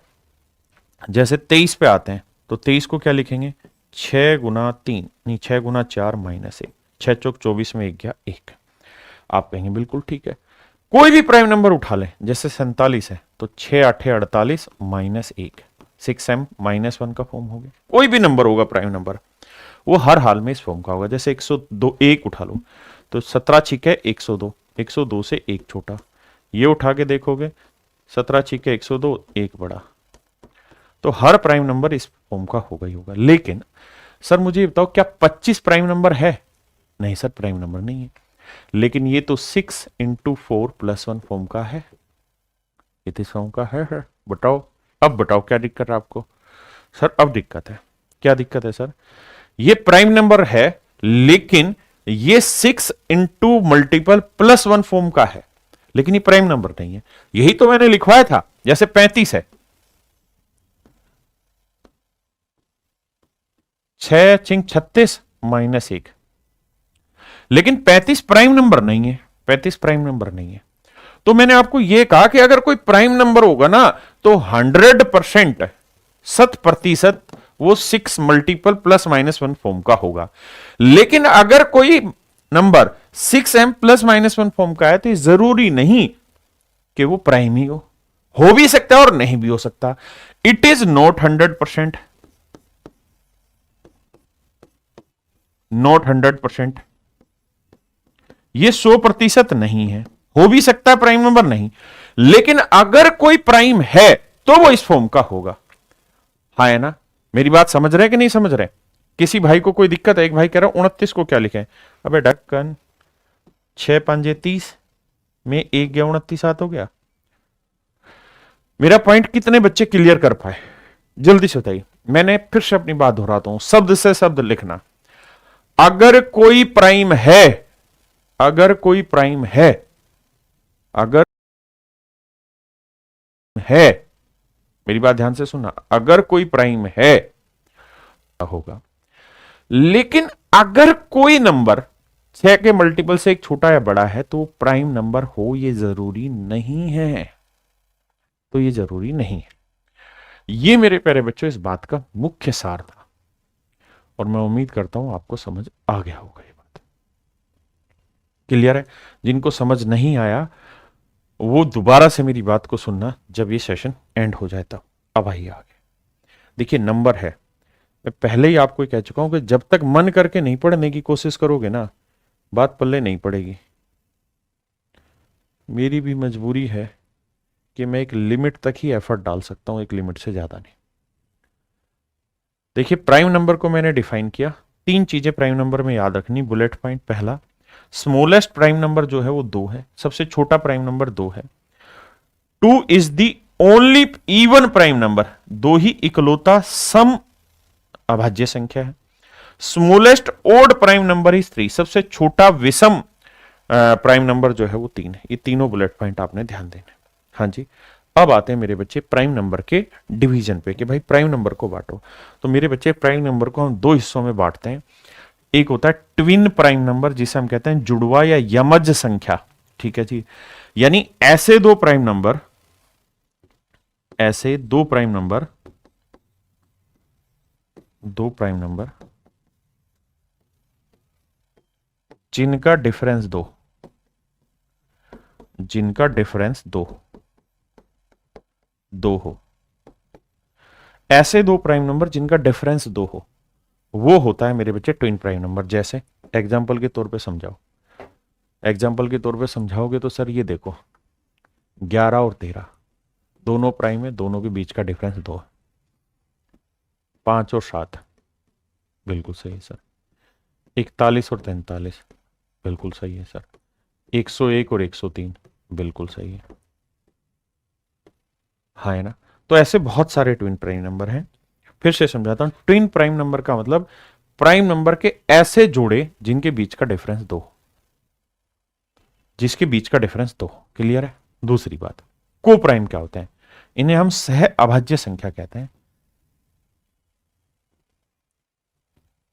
जैसे 23 पे आते हैं तो 23 को क्या लिखेंगे 6 गुना 3 नहीं 6 गुना 4 माइनस 1। 6 चौक 24 में 1 गया 1। आप कहेंगे बिल्कुल ठीक है। कोई भी प्राइम नंबर उठा लें, जैसे 47 है तो 6 8 48 माइनस 1 6m माइनस 1 का फॉर्म हो गया। कोई भी नंबर होगा प्राइम नंबर, वो हर हाल में इस फॉर्म का होगा। जैसे 102 1 उठा लो तो 17 छिके 102, 102 से 1 छोटा। ये उठा के देखोगे 17 छिके 102 1 बड़ा। तो हर प्राइम नंबर इस फॉर्म का होगा ही होगा। लेकिन सर मुझे ये बताओ क्या 25 प्राइम नंबर है? नहीं सर, प्राइम नंबर नहीं है। लेकिन ये तो 6 इंटू 4 प्लस 1 फॉर्म का है। ये तो फॉर्म का है। बताओ, अब बताओ क्या दिक्कत है आपको? सर अब दिक्कत है। क्या दिक्कत है सर? ये प्राइम नंबर है लेकिन ये 6 इंटू मल्टीपल प्लस 1 फॉर्म का है, लेकिन ये प्राइम नंबर नहीं है। यही तो मैंने लिखवाया था। जैसे 35 है, 6 छिंग 36 माइनस 1, लेकिन 35 प्राइम नंबर नहीं है। 35 प्राइम नंबर नहीं है। तो मैंने आपको यह कहा कि अगर कोई प्राइम नंबर होगा ना तो 100% 100% वो 6 मल्टीपल प्लस माइनस 1 फॉर्म का होगा। लेकिन अगर कोई number 6m plus minus 1 form का है तो जरूरी नहीं कि वो प्राइम ही हो भी सकता है और नहीं भी हो सकता। It is not 100%, not 100%। ये 100% नहीं है। हो भी सकता है प्राइम नंबर नहीं, लेकिन अगर कोई प्राइम है तो वो इस फॉर्म का होगा। हाँ है ना? मेरी बात समझ रहे कि नहीं समझ रहे? किसी भाई को कोई दिक्कत है? एक भाई कह रहा 29 को क्या लिखें? अबे ढक्कन 6 5 30 में 1 गया 29 हाथ हो गया। मेरा पॉइंट कितने बच्चे क्लियर कर पाए जल्दी से बताइए। मैंने फिर से अपनी बात दोहराता हूं, शब्द से शब्द लिखना। अगर कोई प्राइम है, अगर कोई प्राइम है, अगर है, मेरी बात ध्यान से सुनना, अगर कोई प्राइम है होगा। लेकिन अगर कोई नंबर 6 के मल्टीपल से एक छोटा या बड़ा है तो प्राइम नंबर हो, ये जरूरी नहीं है। तो ये जरूरी नहीं है। ये मेरे प्यारे बच्चों इस बात का मुख्य सार था, और मैं उम्मीद करता हूं आपको समझ आ गया होगा। ये बात क्लियर है? जिनको समझ नहीं आया वो दोबारा से मेरी बात को सुनना जब ये सेशन एंड हो जाए तब। अब आइए आगे। देखिए नंबर है, मैं पहले ही आपको कह चुका हूं कि जब तक मन करके नहीं पढ़ने की कोशिश करोगे ना, बात पल्ले नहीं पड़ेगी। मेरी भी मजबूरी है कि मैं एक लिमिट तक ही एफर्ट डाल सकता हूं, एक लिमिट से ज्यादा नहीं। देखिए प्राइम नंबर को मैंने डिफाइन किया। 3 चीजें प्राइम नंबर में याद रखनी। बुलेट पॉइंट पहला, स्मॉलेस्ट प्राइम नंबर जो है वो 2 है। सबसे छोटा प्राइम नंबर 2 है। 2 is the only even prime number. 2 ही इकलौता सम अभाज्य संख्या है। Smallest odd prime number is 3। सबसे छोटा विषम प्राइम नंबर जो है वो 3 है। ये तीनों बुलेट पॉइंट आपने ध्यान देने। हाँ जी, अब आते हैं मेरे बच्चे प्राइम नंबर के डिवीजन पे कि भाई प्राइम नंबर को बांटो। तो मेरे बच्चे प्राइम नंबर को हम 2 हिस्सों में बांटते हैं। एक होता है ट्विन प्राइम नंबर, जिसे हम कहते हैं जुड़वा या यमज संख्या। ठीक है जी, यानी ऐसे 2 प्राइम नंबर, ऐसे 2 प्राइम नंबर, 2 प्राइम नंबर जिनका डिफरेंस 2, जिनका डिफरेंस 2 हो। ऐसे 2 प्राइम नंबर जिनका डिफरेंस 2 हो, वो होता है मेरे बच्चे ट्विन प्राइम नंबर। जैसे एग्जाम्पल के तौर पे समझाओ, एग्जाम्पल के तौर पे समझाओगे तो सर ये देखो 11 और 13 दोनों प्राइम है, दोनों के बीच का डिफरेंस 2 है। 5 और 7 बिल्कुल सही है सर। 41 और 43 बिल्कुल सही है सर। 101 और 103 बिल्कुल सही है। हाँ है ना? तो ऐसे बहुत सारे ट्विन प्राइम नंबर हैं। फिर से समझाता हूं। ट्विन प्राइम नंबर का मतलब प्राइम नंबर के ऐसे जोड़े जिनके बीच का डिफरेंस 2, जिसके बीच का डिफरेंस 2। क्लियर है? दूसरी बात, को प्राइम क्या होते हैं? इन्हें हम सह अभाज्य संख्या कहते हैं।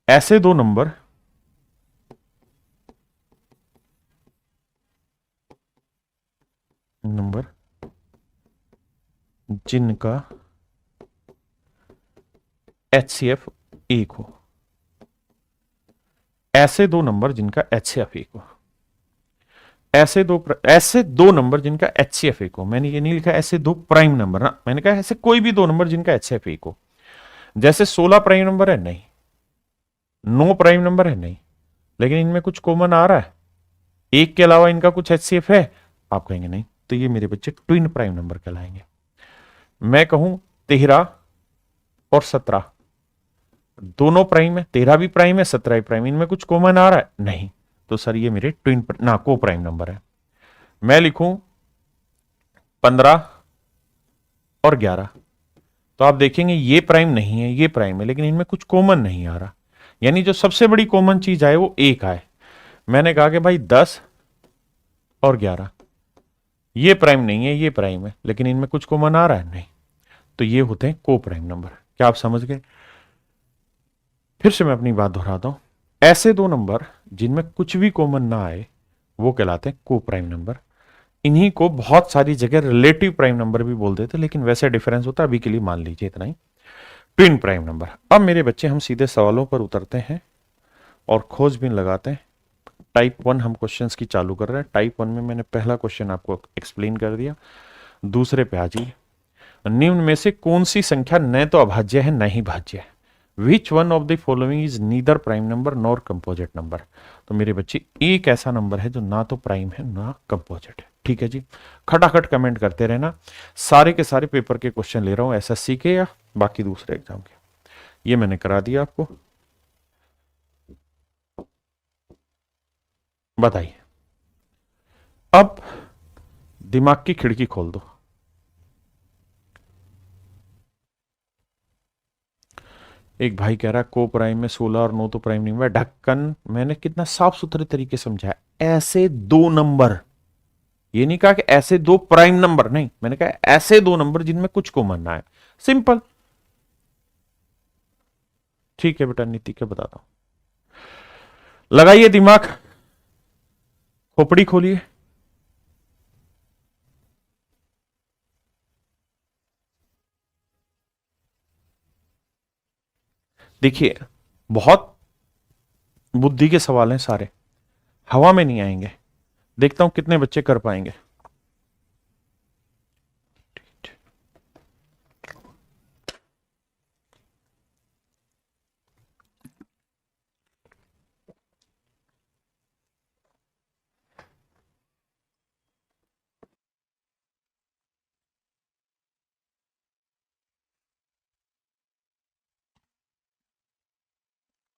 ऐसे दो नंबर जिनका HCF 1 हो, ऐसे दो नंबर जिनका HCF 1 हो, ऐसे दो नंबर जिनका HCF 1 हो। मैंने ये नहीं लिखा ऐसे दो प्राइम नंबर ना, मैंने कहा ऐसे कोई भी दो नंबर जिनका HCF 1 हो। जैसे 16 प्राइम नंबर है नहीं, 9 प्राइम नंबर है नहीं, लेकिन इनमें कुछ कॉमन आ रहा है, एक के अलावा इनका कुछ HCF है, आप कहेंगे नहीं, तो ये मेरे बच्चे ट्विन प्राइम नंबर कहलाएंगे। मैं कहूं 13 और 17 दोनों प्राइम है, 13 भी प्राइम है, 17 भी प्राइम, इनमें कुछ कॉमन आ रहा है नहीं, तो सर ये मेरे ट्विन ना को प्राइम नंबर है। मैं लिखूं 15 और 11, तो आप देखेंगे ये प्राइम नहीं है, ये प्राइम है, लेकिन इनमें कुछ कॉमन नहीं आ रहा, यानी जो सबसे बड़ी कॉमन चीज आए वो एक आए। मैंने कहा कि भाई 10 और 11 ये प्राइम नहीं है, ये प्राइम है, लेकिन इनमें कुछ कॉमन आ रहा है नहीं, तो ये होते हैं को प्राइम नंबर। क्या आप समझ गए? फिर से मैं अपनी बात दोहराता हूं, ऐसे दो नंबर जिनमें कुछ भी कॉमन ना आए वो कहलाते हैं को प्राइम नंबर। इन्हीं को बहुत सारी जगह रिलेटिव प्राइम नंबर भी बोल देते, लेकिन वैसे डिफरेंस होता है, अभी के लिए मान लीजिए इतना ही। Twin prime number. अब मेरे बच्चे हम सीधे सवालों पर उतरते हैं और खोजबीन लगाते हैं। टाइप 1 हम क्वेश्चंस की चालू कर रहे हैं। टाइप 1 में मैंने पहला क्वेश्चन आपको एक्सप्लेन कर दिया, दूसरे पे आ जाइए। निम्न में से कौन सी संख्या न तो अभाज्य है न ही भाज्य है? Which one of the following is neither prime number nor composite number? तो मेरे बच्चे एक ऐसा नंबर है जो ना तो प्राइम है ना कंपोजिट है। ठीक है जी, खटाखट कमेंट करते रहना। सारे के सारे पेपर के क्वेश्चन ले रहा हूं, एसएससी के या बाकी दूसरे एग्जाम के, ये मैंने करा दिया आपको। बताइए, अब दिमाग की खिड़की खोल दो। एक भाई कह रहा है को प्राइम में 16 और 9 तो प्राइम नहीं हुआ। ढक्कन, मैंने कितना साफ सुथरे तरीके समझाया, ऐसे दो नंबर, ये नहीं कहा कि ऐसे दो प्राइम नंबर, नहीं, मैंने कहा ऐसे दो नंबर जिनमें कुछ कॉमन ना है, सिंपल। ठीक है बेटा, नीति क्या बताता हूं, लगाइए दिमाग, खोपड़ी खोलिए। देखिए, बहुत बुद्धि के सवाल हैं सारे, हवा में नहीं आएंगे। देखता हूं कितने बच्चे कर पाएंगे।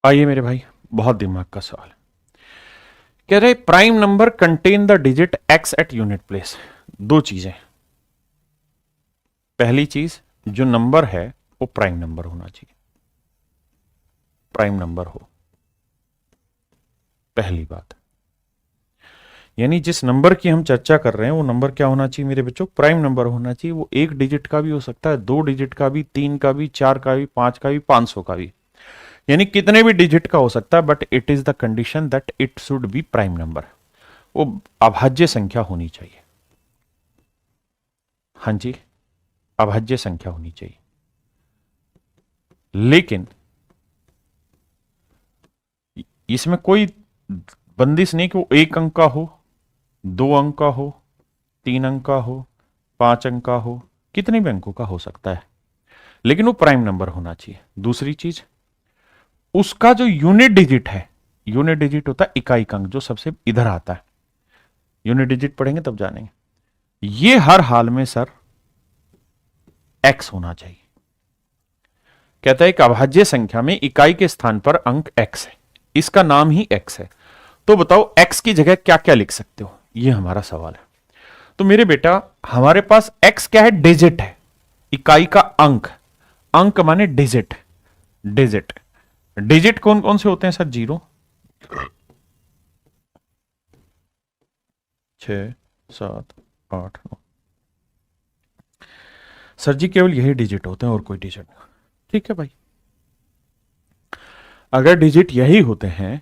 आइए मेरे भाई, बहुत दिमाग का सवाल। कह रहे prime number contain the digit x at unit place. दो चीजें, पहली चीज, जो नंबर है वो प्राइम नंबर होना चाहिए, प्राइम नंबर हो, पहली बात। यानी जिस नंबर की हम चर्चा कर रहे हैं वो नंबर क्या होना चाहिए मेरे बच्चों? प्राइम नंबर होना चाहिए। वो एक डिजिट का भी हो सकता है, दो डिजिट का भी, तीन का भी, चार का भी, पांच का भी, 500 का भी, यानी कितने भी डिजिट का हो सकता है, but it is the condition that it should be prime number. वो अभाज्य संख्या होनी चाहिए। हाँ जी, अभाज्य संख्या होनी चाहिए, लेकिन इसमें कोई बंदिश नहीं कि वो एक अंक का हो, दो अंक का हो, तीन अंक का हो, 5 अंक का हो, कितने भी अंकों का हो सकता है, लेकिन वो प्राइम नंबर होना चाहिए। दूसरी चीज, उसका जो यूनिट डिजिट है, यूनिट डिजिट होता है इकाई अंक जो सबसे इधर आता है, यूनिट डिजिट पढ़ेंगे तब जानेंगे, ये हर हाल में सर एक्स होना चाहिए। कहता है एक अभाज्य संख्या में इकाई के स्थान पर अंक एक्स है, इसका नाम ही एक्स है, तो बताओ एक्स की जगह क्या क्या लिख सकते हो? ये हमारा सवाल है। तो मेरे बेटा, हमारे पास एक्स क्या है? डिजिट है, इकाई का अंक, अंक माने डिजिट, डिजिट, डिजिट कौन कौन से होते हैं सर? 0, 6, 7, 8, 9। सर जी केवल यही डिजिट होते हैं और कोई डिजिट नहीं। ठीक है भाई, अगर डिजिट यही होते हैं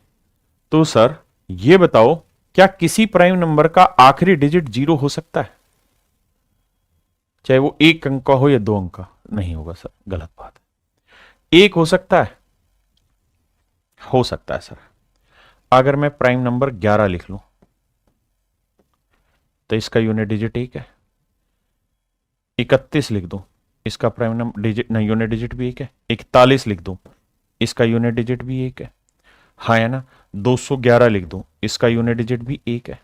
तो सर ये बताओ, क्या किसी प्राइम नंबर का आखिरी डिजिट 0 हो सकता है? चाहे वो 1 अंक का हो या 2 अंक का? नहीं होगा सर, गलत बात है। 1 हो सकता है? हो सकता है सर। अगर मैं प्राइम नंबर 11 लिख लूं तो इसका यूनिट डिजिट 1 है। 31 लिख दूं, इसका प्राइम नंबर डिजिट नहीं, यूनिट डिजिट भी 1 है। 41 लिख दूं, इसका यूनिट डिजिट भी 1 है। हाँ है ना? 211 लिख दूं, इसका यूनिट डिजिट भी 1 है।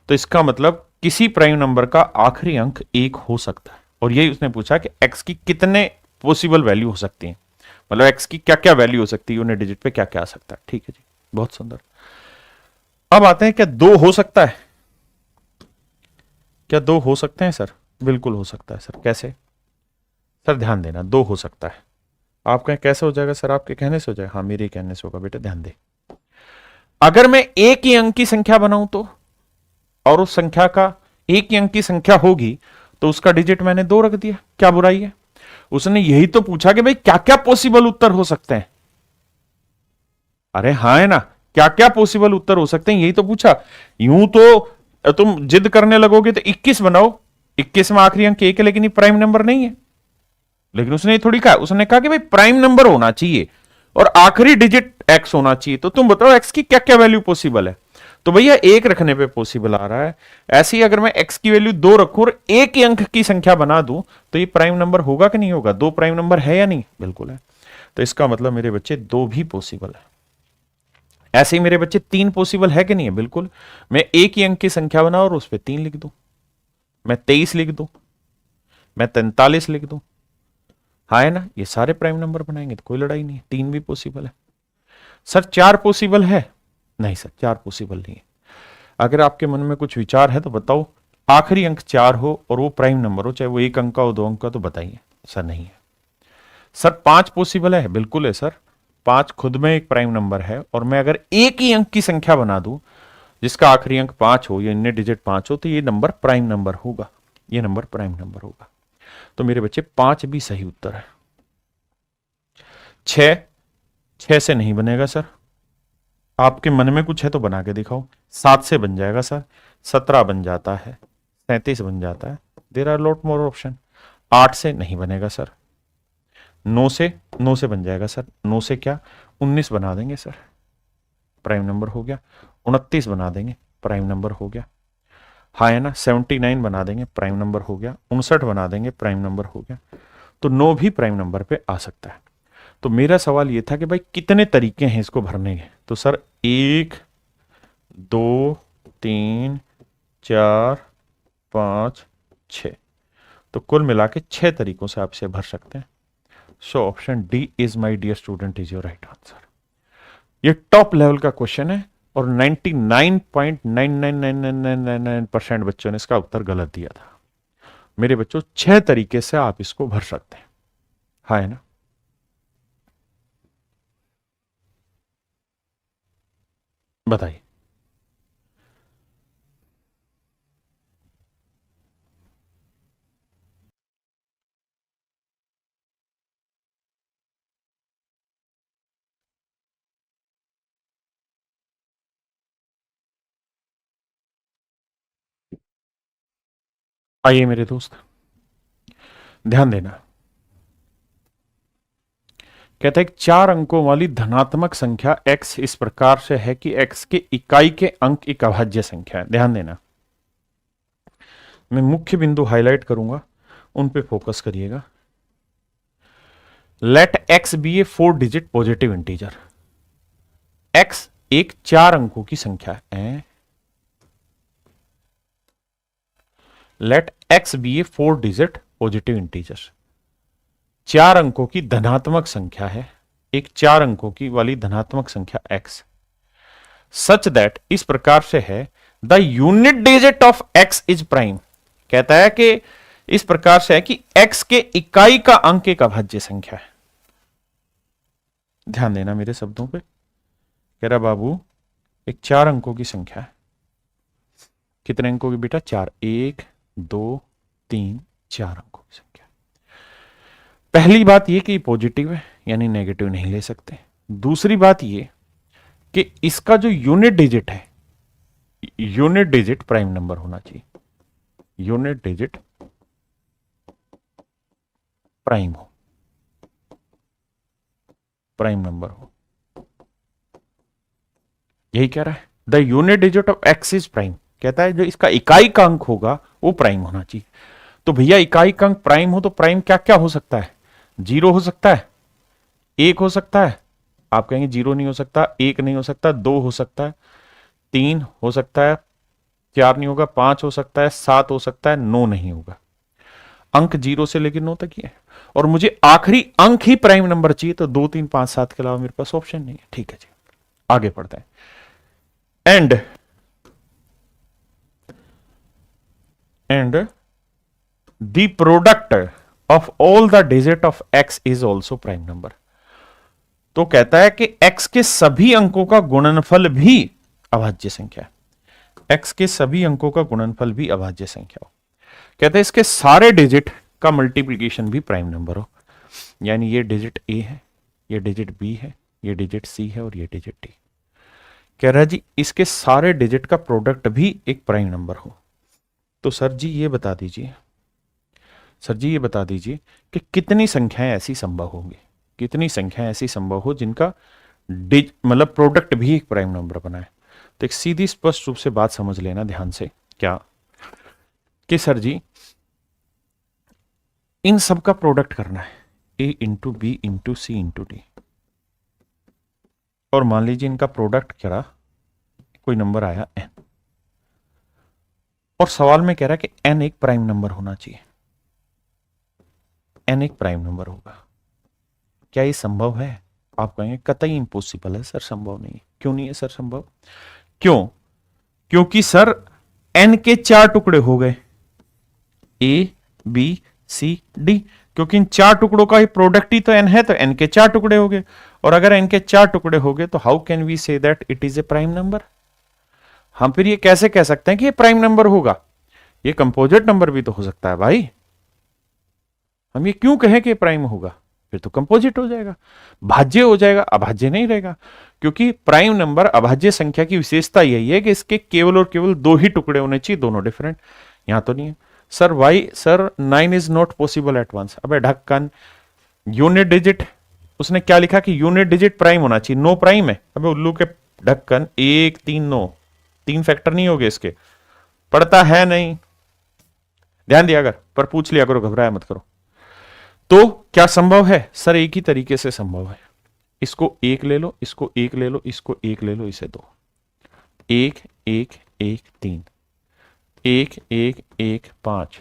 तो इसका मतलब किसी प्राइम नंबर का आखिरी अंक 1 हो सकता है। और यही उसने पूछा कि x की कितने पॉसिबल वैल्यू हो सकती हैं, मतलब x की क्या क्या वैल्यू हो सकती है, यूनिट डिजिट पे क्या क्या आ सकता है। ठीक है जी, बहुत सुंदर। अब आते हैं, क्या 2 हो सकता है? क्या 2 हो सकते हैं सर? बिल्कुल हो सकता है सर। कैसे सर? ध्यान देना, 2 हो सकता है। आप कहें कैसे हो जाएगा सर? आपके कहने से हो जाएगा? हाँ, मेरे कहने से होगा बेटा, ध्यान दे। अगर मैं एक ही अंक की संख्या बनाऊं तो, और उस संख्या का एक ही अंक की संख्या होगी तो उसका डिजिट मैंने 2 रख दिया, क्या बुराई है? उसने यही तो पूछा कि भाई क्या क्या पॉसिबल उत्तर हो सकते हैं। अरे हाँ है ना, क्या क्या पॉसिबल उत्तर हो सकते हैं, यही तो पूछा। यूं तो तुम जिद करने लगोगे तो 21 बनाओ, 21 में आखिरी अंक 1 है लेकिन ये प्राइम नंबर नहीं है। लेकिन उसने थोड़ी कहा, उसने कहा कि भाई प्राइम नंबर होना चाहिए और आखिरी डिजिट x होना चाहिए। तो तुम बताओ x की क्या क्या वैल्यू पॉसिबल है? तो भैया 1 रखने पे पॉसिबल आ रहा है। ऐसे ही अगर मैं x की वैल्यू 2 रखूं और एक ही अंक की संख्या बना दूं तो ये प्राइम नंबर होगा कि नहीं होगा? 2 प्राइम नंबर है या नहीं? बिल्कुल है। तो इसका मतलब मेरे बच्चे 2 भी पॉसिबल है। ऐसे ही मेरे बच्चे 3 पॉसिबल है कि नहीं है? बिल्कुल। मैं एक ही अंक की संख्या बनाऊं और उस पर 3 लिख दूं, मैं 23 लिख दूं, मैं 43 लिख दूं, हाँ है ना? ये सारे प्राइम नंबर बनाएंगे तो कोई लड़ाई नहीं है, 3 भी पॉसिबल है। सर 4 पॉसिबल है? नहीं सर, 4 पॉसिबल नहीं है। अगर आपके मन में कुछ विचार है तो बताओ, आखिरी अंक 4 हो और वो प्राइम नंबर हो, चाहे वो 1 अंक का हो 2 अंक का, तो बताइए। सर नहीं है। सर 5 पॉसिबल है? बिल्कुल है सर। 5 खुद में एक प्राइम नंबर है और मैं अगर एक ही अंक की संख्या बना दूं जिसका आखिरी अंक 5 हो या यूनिट डिजिट 5 हो तो ये नंबर प्राइम नंबर होगा, ये नंबर प्राइम नंबर होगा। तो मेरे बच्चे 5 भी सही उत्तर है। 6 से नहीं बनेगा सर। आपके मन में कुछ है तो बना के दिखाओ। 7 से बन जाएगा सर, 17 बन जाता है, 37 बन जाता है। There are lot more option. 8 से नहीं बनेगा सर। 9 से बन जाएगा सर। 9 से क्या? 19 बना देंगे सर, प्राइम नंबर हो गया। 29 बना देंगे, प्राइम नंबर हो गया। हाँ है ना? 79 बना देंगे, प्राइम नंबर हो गया। 59 बना देंगे, प्राइम नंबर हो गया। तो 9 भी प्राइम नंबर पे आ सकता है। तो मेरा सवाल ये था कि भाई कितने तरीके हैं इसको भरने के? तो सर 1, 2, 3, 4, 5, 6, तो कुल मिला के 6 तरीकों से आप इसे भर सकते हैं। So option D is my dear student is your right answer. ये टॉप लेवल का क्वेश्चन है और 99.999999% बच्चों ने इसका उत्तर गलत दिया था। मेरे बच्चों 6 तरीके से आप इसको भर सकते हैं, हाँ है ना? बताइए। आइए मेरे दोस्त, ध्यान देना। कहता है 4 अंकों वाली धनात्मक संख्या x इस प्रकार से है कि x के इकाई के अंक एक अभाज्य संख्या है। ध्यान देना, मैं मुख्य बिंदु हाईलाइट करूंगा, उन पे फोकस करिएगा। लेट x बी ए 4 डिजिट पॉजिटिव इंटीजर। x एक 4 अंकों की संख्या है। लेट x बी ए 4 डिजिट पॉजिटिव इंटीजर, 4 अंकों की धनात्मक संख्या है, एक 4 अंकों की वाली धनात्मक संख्या x, सच दैट इस प्रकार से है the unit digit of x is prime. कहता है कि इस प्रकार से है कि x के इकाई का अंक एक अभाज्य संख्या है। ध्यान देना मेरे शब्दों पे। कह रहा बाबू एक 4 अंकों की संख्या है। कितने अंकों की बेटा? 4। 1 2 3 4 अंकों की संख्या। पहली बात ये कि पॉजिटिव है, यानी नेगेटिव नहीं ले सकते। दूसरी बात ये कि इसका जो यूनिट डिजिट है, यूनिट डिजिट प्राइम नंबर होना चाहिए। यूनिट डिजिट प्राइम हो, प्राइम नंबर हो। यही कह रहा है, the unit digit of x is prime. कहता है जो इसका इकाई का अंक होगा वो प्राइम होना चाहिए। तो भैया इकाई का अंक प्राइम हो तो प्राइम क्या क्या हो सकता है? 0 हो सकता है, 1 हो सकता है। आप कहेंगे 0 नहीं हो सकता, 1 नहीं हो सकता, 2 हो सकता है, 3 हो सकता है, 4 नहीं होगा, 5 हो सकता है, 7 हो सकता है, 9 नहीं होगा। अंक 0 से लेकर 9 तक ही है, और मुझे आखिरी अंक ही प्राइम नंबर चाहिए। तो 2 3 5 7 के अलावा मेरे पास ऑप्शन नहीं है। ठीक है जी, आगे पढ़ते हैं। And the product of all the digit of x is also prime number. तो कहता है कि x के सभी अंकों का गुणनफल भी अभाज्य संख्या है। x के सभी अंकों का गुणनफल भी अभाज्य संख्या हो। कहते हैं इसके सारे डिजिट का मल्टीप्लीकेशन भी प्राइम नंबर हो। यानी ये डिजिट a है, ये डिजिट b है, ये डिजिट c है और ये डिजिट d। कह रहा है जी इसके सारे डिजिट का प्रोडक्ट भी एक प्राइम नंबर हो। तो सर जी ये बता दीजिए, सर जी ये बता दीजिए कि कितनी संख्याएं ऐसी संभव होंगी, कितनी संख्याएं ऐसी संभव हो जिनका मतलब प्रोडक्ट भी एक प्राइम नंबर बनाए। तो एक सीधी स्पष्ट रूप से बात समझ लेना ध्यान से, क्या कि सर जी इन सब का प्रोडक्ट करना है, a into B into C into D. और मान लीजिए इनका प्रोडक्ट करा, कोई नंबर आया n, और सवाल में कह रहा है कि n एक प्राइम नंबर होना चाहिए, n एक प्राइम नंबर होगा। क्या ये संभव है? आप कहेंगे कतई इम्पॉसिबल है सर, संभव नहीं है। क्यों नहीं है सर संभव? क्यों? क्योंकि सर n के 4 टुकड़े हो गए, a b c d। क्योंकि इन 4 टुकड़ों का ही प्रोडक्ट ही तो n है, तो n के 4 टुकड़े हो गए। और अगर n के 4 टुकड़े हो गए तो how can we say that it is a prime number? हम फिर ये कैसे कह सकते हैं कि ये प्राइम नंबर होगा? ये कंपोजिट नंबर भी तो हो सकता है भाई। हम ये क्यों कहें कि प्राइम होगा? फिर तो कंपोजिट हो जाएगा, भाज्य हो जाएगा, अभाज्य नहीं रहेगा। क्योंकि प्राइम नंबर अभाज्य संख्या की विशेषता यही है कि इसके केवल और केवल 2 ही टुकड़े होने चाहिए, दोनों डिफरेंट। यहां तो नहीं है sir. Why sir 9 is not possible at once. अबे ढक्कन, यूनिट डिजिट उसने क्या लिखा कि यूनिट डिजिट प्राइम होना चाहिए, 9 प्राइम है। अबे उल्लू के ढक्कन, 1 3 9, 3 फैक्टर नहीं हो गए इसके, पढ़ता है नहीं, ध्यान दिया कर, पर पूछ लिया करो, घबराया मत करो। तो क्या संभव है सर? एक ही तरीके से संभव है। इसको 1 ले लो, इसको 1 ले लो, इसको 1 ले लो, इसे 2, 1 1 1 3, 1 1 1 5,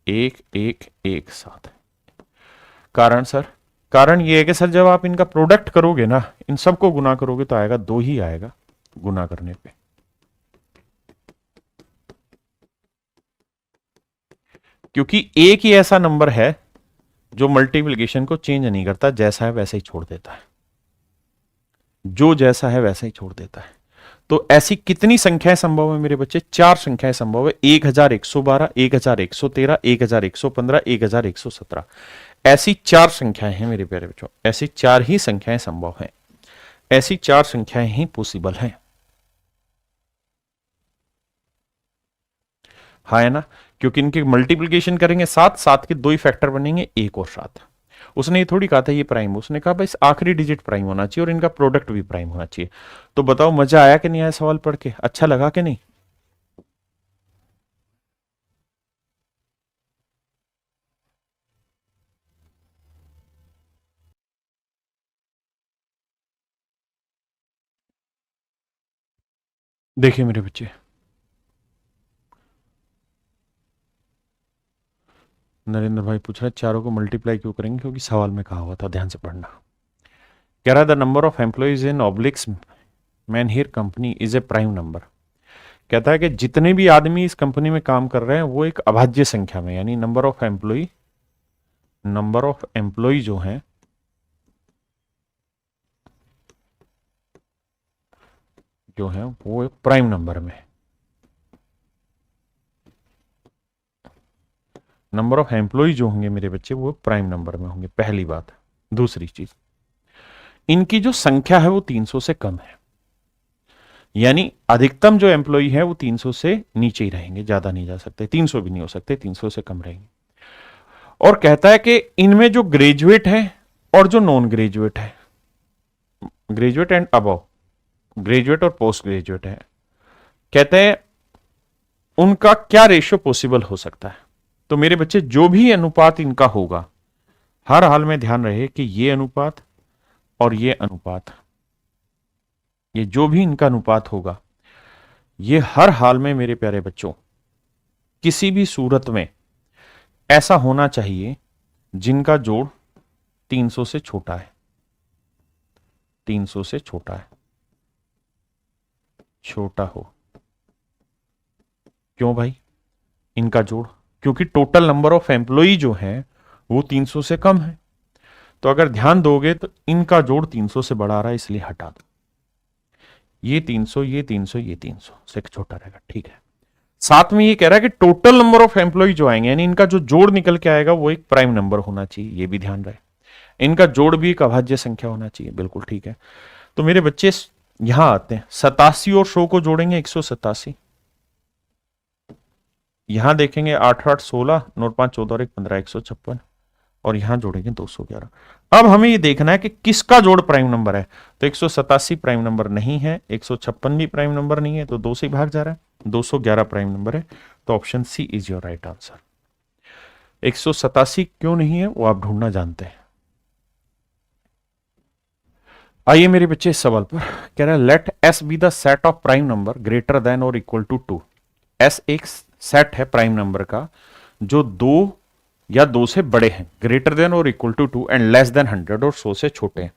1 1 1 7। कारण सर, कारण ये है कि सर जब आप इनका प्रोडक्ट करोगे ना, इन सबको गुना करोगे तो आएगा 2 ही आएगा गुना करने पे। क्योंकि एक ही ऐसा नंबर है जो मल्टीप्लिकेशन को चेंज नहीं करता, जैसा है वैसे ही छोड़ देता है, जो जैसा है वैसा ही छोड़ देता है। तो ऐसी कितनी संख्याएं संभव है मेरे बच्चे? 4 संख्याएं संभव है। 1112, 1113, 1115, 1117। ऐसी 4 संख्याएं हैं मेरे प्यारे बच्चों, ऐसी 4 ही संख्याएं संभव हैं, ऐसी 4 संख्याएं ही पॉसिबल हैं। हाँ है ना? क्योंकि इनके मल्टीप्लिकेशन करेंगे 7, 7 के 2 ही फैक्टर बनेंगे, 1 और 7। उसने ये थोड़ी कहा था ये प्राइम, उसने कहा भाई आखिरी डिजिट प्राइम होना चाहिए और इनका प्रोडक्ट भी प्राइम होना चाहिए। तो बताओ मजा आया कि नहीं आया सवाल पढ़ के? अच्छा लगा कि नहीं? देखिए मेरे बच्चे, नरेंद्र भाई पूछ रहे चारों को मल्टीप्लाई क्यों करेंगे? क्योंकि सवाल में कहा हुआ था, ध्यान से पढ़ना। कह रहा the number of employees in ऑब्लिक्स man here company is a prime number. कहता है कि जितने भी आदमी इस कंपनी में काम कर रहे हैं वो एक अभाज्य संख्या में, यानी नंबर ऑफ एम्प्लॉय जो हैं जो है वो प्राइम नंबर में, नंबर ऑफ एम्प्लॉय जो होंगे मेरे बच्चे वो प्राइम नंबर में होंगे, पहली बात। दूसरी चीज, इनकी जो संख्या है वो 300 से कम है, यानी अधिकतम जो एम्प्लॉय है वो 300 से नीचे ही रहेंगे, ज्यादा नहीं जा सकते, 300 भी नहीं हो सकते, 300 से कम रहेंगे। और कहता है कि इनमें जो ग्रेजुएट है और जो नॉन ग्रेजुएट है, ग्रेजुएट एंड अबव, ग्रेजुएट और पोस्ट ग्रेजुएट है, कहते हैं उनका क्या रेशियो पॉसिबल हो सकता है। तो मेरे बच्चे जो भी अनुपात इनका होगा, हर हाल में ध्यान रहे कि ये अनुपात और ये अनुपात, ये जो भी इनका अनुपात होगा, ये हर हाल में मेरे प्यारे बच्चों किसी भी सूरत में ऐसा होना चाहिए जिनका जोड़ 300 से छोटा है, 300 से छोटा है, छोटा हो। क्यों भाई इनका जोड़? क्योंकि टोटल नंबर ऑफ एम्प्लॉई जो है वो 300 से कम है। तो अगर ध्यान दोगे तो इनका जोड़ 300 से बड़ा आ रहा है, इसलिए हटा दो। ये 300, ये 300, ये 300 से छोटा रहेगा, ठीक है। साथ में ये कह रहा है कि टोटल नंबर ऑफ एम्प्लॉय जो आएंगे, यानी इनका जो जोड़ निकल के आएगा वो एक प्राइम नंबर होना चाहिए, ये भी ध्यान रहे। इनका जोड़ भी एक अभाज्य संख्या होना चाहिए, बिल्कुल ठीक है। तो मेरे बच्चे यहां आते हैं, 87 और 100 को जोड़ेंगे 187, यहां देखेंगे 8 8 16, 9 5 14 और 1 15, 156, और यहां जोड़ेंगे 211। अब हमें ये देखना है कि किसका जोड़ प्राइम नंबर है। तो 187 प्राइम नंबर नहीं है, 156 भी प्राइम नंबर नहीं है, तो 2 से भाग जा रहा है, 211 प्राइम नंबर है। तो option C is your right answer. 187 क्यों नहीं है वो आप ढूंढना जानते हैं। आइए मेरे बच्चे इस सवाल पर, कह रहा है let S be the set of prime number greater than और इक्वल टू 2। एस एक सेट है प्राइम नंबर का जो 2 या 2 से बड़े हैं, ग्रेटर देन और equal to 2 and less than 100 और 100 से छोटे हैं।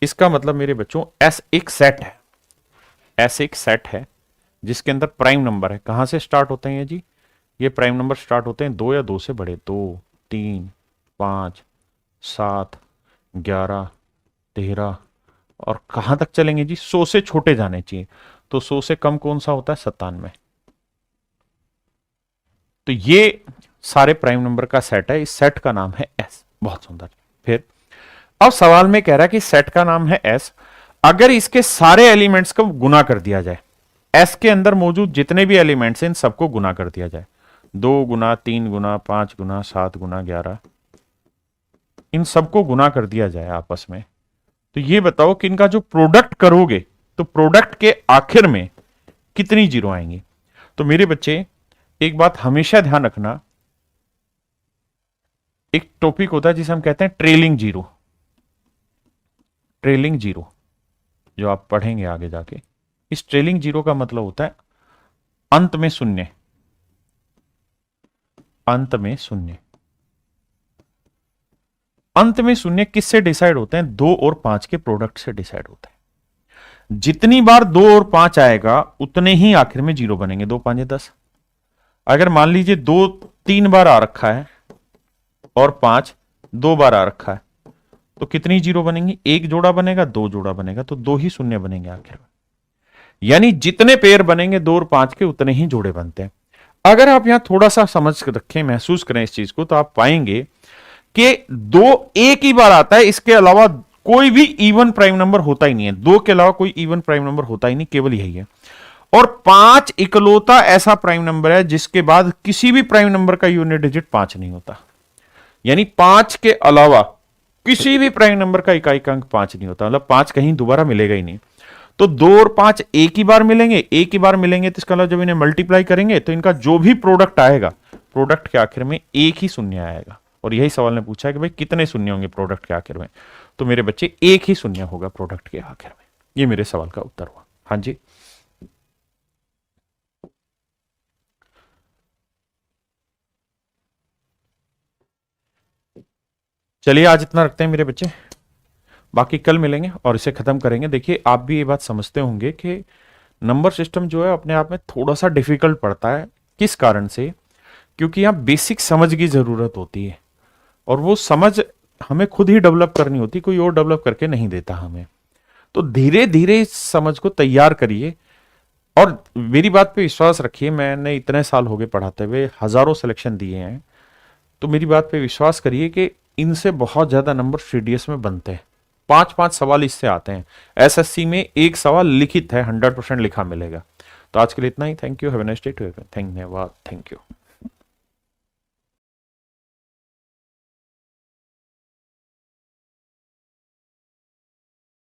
इसका मतलब मेरे बच्चों एस एक सेट है, एस एक सेट है जिसके अंदर प्राइम नंबर है। कहां से स्टार्ट होते हैं ये जी? ये प्राइम नंबर स्टार्ट होते हैं 2 या 2 से बड़े, 2 3 5 7 11 13, और कहां तक चलेंगे जी? 100 से छोटे जाने चाहिए। तो 100 से कम कौन सा होता है? 97। तो ये सारे प्राइम नंबर का सेट है, इस सेट का नाम है एस। बहुत सुंदर। फिर अब सवाल में कह रहा है कि सेट का नाम है एस, अगर इसके सारे एलिमेंट्स को गुना कर दिया जाए, एस के अंदर मौजूद जितने भी एलिमेंट्स हैं इन सबको गुना कर दिया जाए, 2 गुना 3 गुना 5 गुना 7 गुना 11, इन सबको गुना कर दिया जाए आपस में, तो ये बताओ कि इनका जो प्रोडक्ट करोगे तो प्रोडक्ट के आखिर में कितनी जीरो आएंगी। तो मेरे बच्चे एक बात हमेशा ध्यान रखना, एक टॉपिक होता है जिसे हम कहते हैं ट्रेलिंग जीरो। ट्रेलिंग जीरो जो आप पढ़ेंगे आगे जाके, इस ट्रेलिंग जीरो का मतलब होता है अंत में शून्य, अंत में शून्य। अंत में शून्य किससे डिसाइड होते हैं? 2 और 5 के प्रोडक्ट से डिसाइड होते हैं। जितनी बार 2 और 5 आएगा उतने ही आखिर में जीरो बनेंगे। 2 5 10। अगर मान लीजिए 2 3 बार आ रखा है और 5 2 बार आ रखा है, तो कितनी जीरो बनेंगी? 1 जोड़ा बनेगा, 2 जोड़ा बनेगा, तो 2 ही शून्य बनेंगे आखिर में। यानी जितने पेयर बनेंगे 2 और 5 के उतने ही जोड़े बनते हैं। अगर आप यहां थोड़ा सा समझ रखें, महसूस करें इस चीज को, तो आप पाएंगे कि 2 एक ही बार आता है, इसके अलावा कोई भी इवन प्राइम नंबर होता ही नहीं है। 2 के अलावा कोई इवन प्राइम नंबर होता ही नहीं, केवल यही है। और 5 इकलौता ऐसा प्राइम नंबर है जिसके बाद किसी भी प्राइम नंबर का यूनिट डिजिट 5 नहीं होता। यानी 5 के अलावा किसी भी प्राइम नंबर का इकाई अंक 5 नहीं होता, मतलब 5 कहीं दोबारा मिलेगा ही नहीं। तो 2 और 5 एक ही बार मिलेंगे, एक ही बार मिलेंगे, तो इसका मतलब जब इन्हें मल्टीप्लाई करेंगे तो इनका जो भी प्रोडक्ट आएगा, प्रोडक्ट के आखिर में एक ही शून्य आएगा। और यही सवाल ने पूछा है कि भाई कितने शून्य होंगे प्रोडक्ट के आखिर में? तो मेरे बच्चे एक ही शून्य होगा प्रोडक्ट के आखिर में। ये मेरे सवाल का उत्तर हुआ। हाँ जी, चलिए आज इतना रखते हैं मेरे बच्चे, बाकी कल मिलेंगे और इसे खत्म करेंगे। देखिए आप भी ये बात समझते होंगे कि नंबर सिस्टम जो है अपने आप में थोड़ा सा डिफिकल्ट पड़ता है। किस कारण से? क्योंकि यहाँ बेसिक समझ की जरूरत होती है और वो समझ हमें खुद ही डेवलप करनी होती, कोई और डेवलप करके नहीं देता हमें। तो धीरे धीरे इस समझ को तैयार करिए और मेरी बात पे विश्वास रखिए। मैंने इतने साल हो गए पढ़ाते हुए, हजारों सिलेक्शन दिए हैं, तो मेरी बात पे विश्वास करिए कि इनसे बहुत ज्यादा नंबर सीडीएस में बनते हैं। 5-5 सवाल इससे आते हैं। एसएससी में एक सवाल लिखित है, 100% लिखा मिलेगा। तो आज के लिए इतना ही। Thank you, have a nice day to everyone. धन्यवाद, थैंक यू।